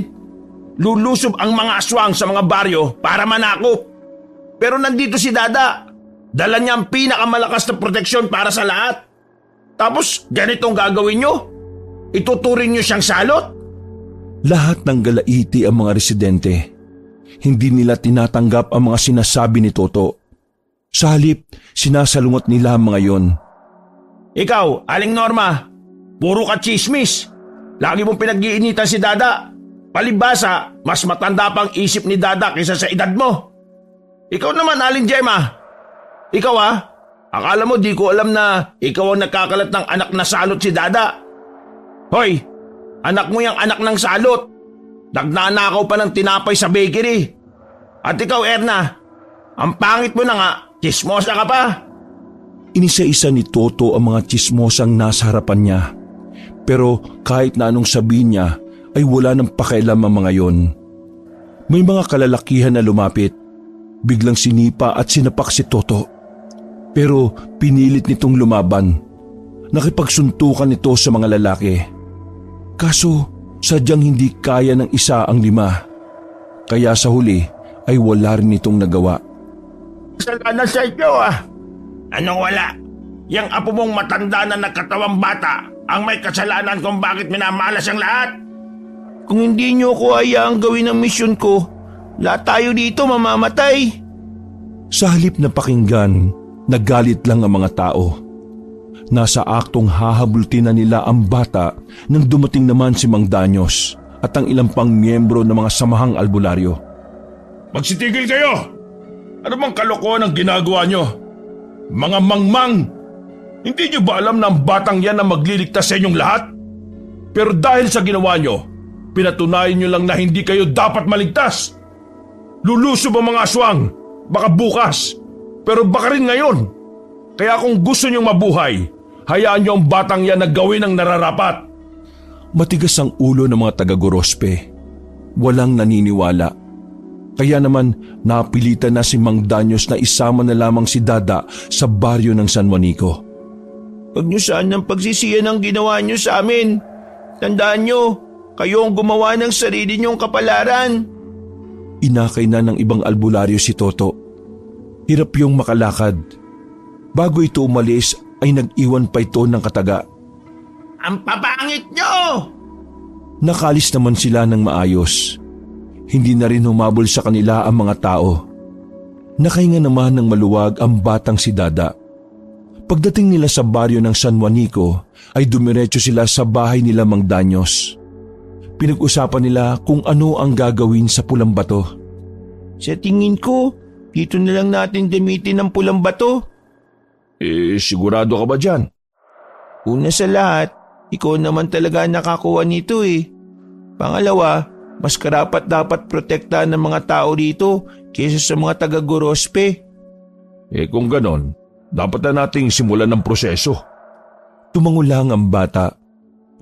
Lulusob ang mga aswang sa mga baryo para manakop. Pero nandito si Dada. Dala niya ang pinakamalakas na proteksyon para sa lahat. Tapos ganitong gagawin niyo? Ituturing niyo siyang salot? Lahat ng galaiti ang mga residente. Hindi nila tinatanggap ang mga sinasabi ni Toto. Sa halip, sinasalungat nila ang mga yon. Ikaw, Aling Norma, puro ka chismis. Lagi mong pinag-iinitan si Dada. Palibhasa, mas matanda pang isip ni Dada kaysa sa edad mo. Ikaw naman, Aling Gemma. Ikaw akala mo di ko alam na ikaw ang nagkakalat ng anak na salot si Dada. Hoy, anak mo yung anak ng salot. Nagnanakaw pa ng tinapay sa bakery. At ikaw, Erna, ang pangit mo na nga, chismosa ka pa. Inisa-isa ni Toto ang mga chismosang nasa harapan niya. Pero kahit na anong sabihin niya ay wala nang pakialam ang mga yon. May mga kalalakihan na lumapit. Biglang sinipa at sinapak si Toto. Pero pinilit nitong lumaban. Nakipagsuntukan ito sa mga lalaki. Kaso sadyang hindi kaya ng isa ang 5. Kaya sa huli ay wala rin itong nagawa. Kasalanan sa inyo Anong wala? Yang apo mong matanda na nagkatawang bata ang may kasalanan kung bakit minamalas ang lahat. Kung hindi niyo ko hayaang gawin ang misyon ko, lahat tayo dito mamamatay. Sa halip na pakinggan, nagalit lang ang mga tao. Nasa aktong hahabultin na nila ang bata nang dumating naman si Mang Danyos at ang ilang pang miyembro ng mga samahang albularyo. Magsitigil kayo! Ano bang kalokohan ang ginagawa nyo? Mga mangmang! Hindi nyo ba alam na ang batang yan ang magliligtas sa inyong lahat? Pero dahil sa ginawa nyo, pinatunayan nyo lang na hindi kayo dapat maligtas. Lulusob ang mga aswang, baka bukas, pero baka rin ngayon. Kaya kung gusto nyong mabuhay, hayaan nyo ang batang yan na gawin ang nararapat. Matigas ang ulo ng mga taga-Gorospe. Walang naniniwala. Kaya naman napilitan na si Mang Danyos na isama na lamang si Dada sa baryo ng San Juanico. Huwag niyo sanang pagsisiyan ang ginawa niyo sa amin. Tandaan niyo, kayo ang gumawa ng sarili niyong kapalaran. Inakay na ng ibang albularyo si Toto. Hirap yung makalakad. Bago ito umalis ay nag-iwan pa ito ng kataga. Ang papangit nyo! Nakalis naman sila ng maayos. Hindi na rin humabol sa kanila ang mga tao. Nakahinga naman ng maluwag ang batang si Dada. Pagdating nila sa baryo ng San Juanico ay dumiretso sila sa bahay nila Mang Danyos. Pinag-usapan nila kung ano ang gagawin sa pulang bato. Sa tingin ko, dito na lang natin gamitin ang pulang bato. Sigurado ka ba dyan? Una sa lahat, ikaw naman talaga nakakuha nito Pangalawa, mas karapat dapat protektahan ng mga tao dito kaysa sa mga taga-Gorospe. Kung ganon, dapat na nating simulan ng proseso. Tumangulang ang bata.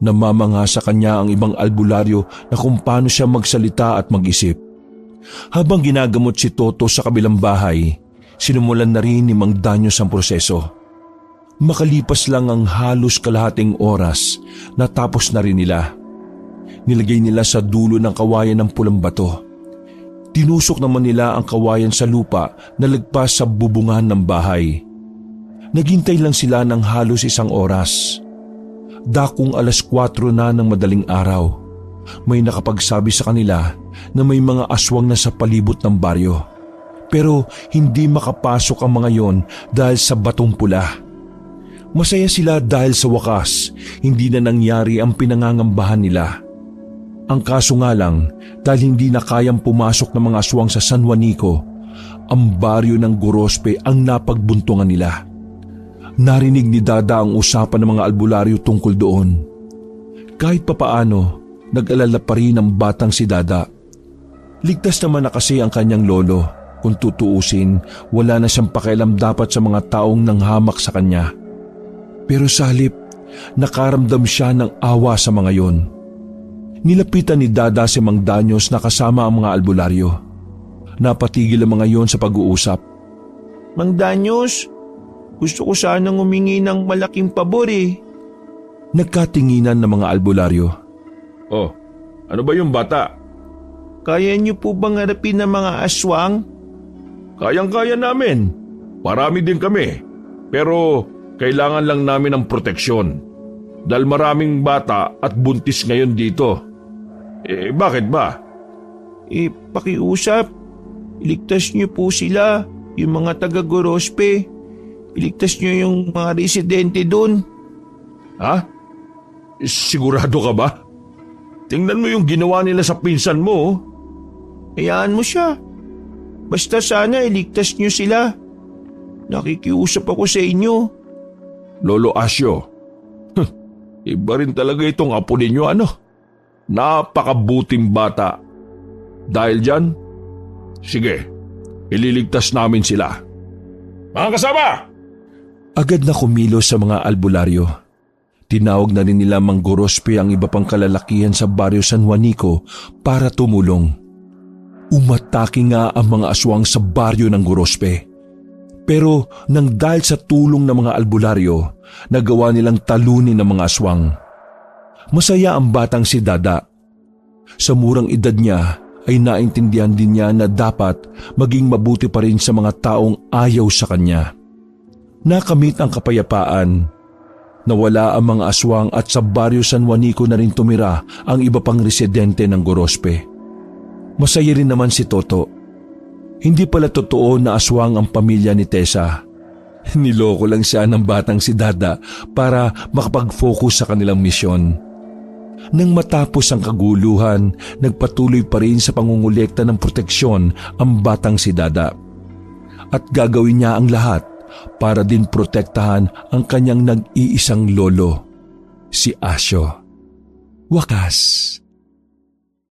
Namamanga sa kanya ang ibang albularyo na kung paano siya magsalita at mag-isip. Habang ginagamot si Toto sa kabilang bahay, sinumulan na rin ni Mang Danyos ang proseso. Makalipas lang ang halos kalahating oras, natapos na rin nila. Nilagay nila sa dulo ng kawayan ng pulang bato. Tinusok naman nila ang kawayan sa lupa na lagpas sa bubungan ng bahay. Naghintay lang sila ng halos 1 oras. Dakong 4:00 na ng madaling araw. May nakapagsabi sa kanila na may mga aswang na sa palibot ng baryo. Pero hindi makapasok ang mga yon dahil sa batong pula. Masaya sila dahil sa wakas, hindi na nangyari ang pinangangambahan nila. Ang kaso nga lang, dahil hindi na kayang pumasok ng mga aswang sa San Juanico, ang baryo ng Gorospe ang napagbuntungan nila. Narinig ni Dada ang usapan ng mga albularyo tungkol doon. Kahit papaano, nag-alala pa rin ang batang si Dada. Ligtas naman na kasi ang kanyang lolo. Kung tutuusin, wala na siyang pakialam dapat sa mga taong nanghamak sa kanya. Pero sa halip, nakaramdam siya ng awa sa mga yon. Nilapitan ni Dada si Mang Danyos na kasama ang mga albularyo. Napatigil ang mga yon sa pag-uusap. Mang Danyos, gusto ko sanang humingi ng malaking pabor Nagkatinginan ng mga albularyo. Oh, ano ba yung bata? Kaya niyo po bang harapin ng mga aswang? Kayang-kaya namin. Marami din kami. Pero kailangan lang namin ng proteksyon. Dahil maraming bata at buntis ngayon dito. Bakit ba? Pakiusap. Iligtas niyo po sila, yung mga taga-Gorospe. Iligtas niyo yung mga residente doon. Ha? Sigurado ka ba? Tingnan mo yung ginawa nila sa pinsan mo. Hayaan mo siya. Basta sana iligtas niyo sila. Nakikiusap ako sa inyo. Lolo Asyo, iba rin talaga itong apo ninyo Napakabuting bata. Dahil dyan, sige, ililigtas namin sila. Mga kasama! Agad na kumilos sa mga albularyo. Tinawag na rin nila Mang Gorospe ang iba pang kalalakihan sa baryo San Juanico para tumulong. Umatake nga ang mga aswang sa baryo ng Gorospe. Pero nang dahil sa tulong ng mga albularyo, nagawa nilang talunin ng mga aswang. Masaya ang batang si Dada. Sa murang edad niya ay naintindihan din niya na dapat maging mabuti pa rin sa mga taong ayaw sa kanya. Nakamit ang kapayapaan. Nawala ang mga aswang at sa baryo San Juanico na rin tumira ang iba pang residente ng Gorospe. Masaya rin naman si Toto. Hindi pala totoo na aswang ang pamilya ni Tessa. Niloko lang siya ng batang si Dada para makapag-focus sa kanilang misyon. Nang matapos ang kaguluhan, nagpatuloy pa rin sa pangungulekta ng proteksyon ang batang si Dada. At gagawin niya ang lahat para din protektahan ang kanyang nag-iisang lolo, si Asyo. Wakas,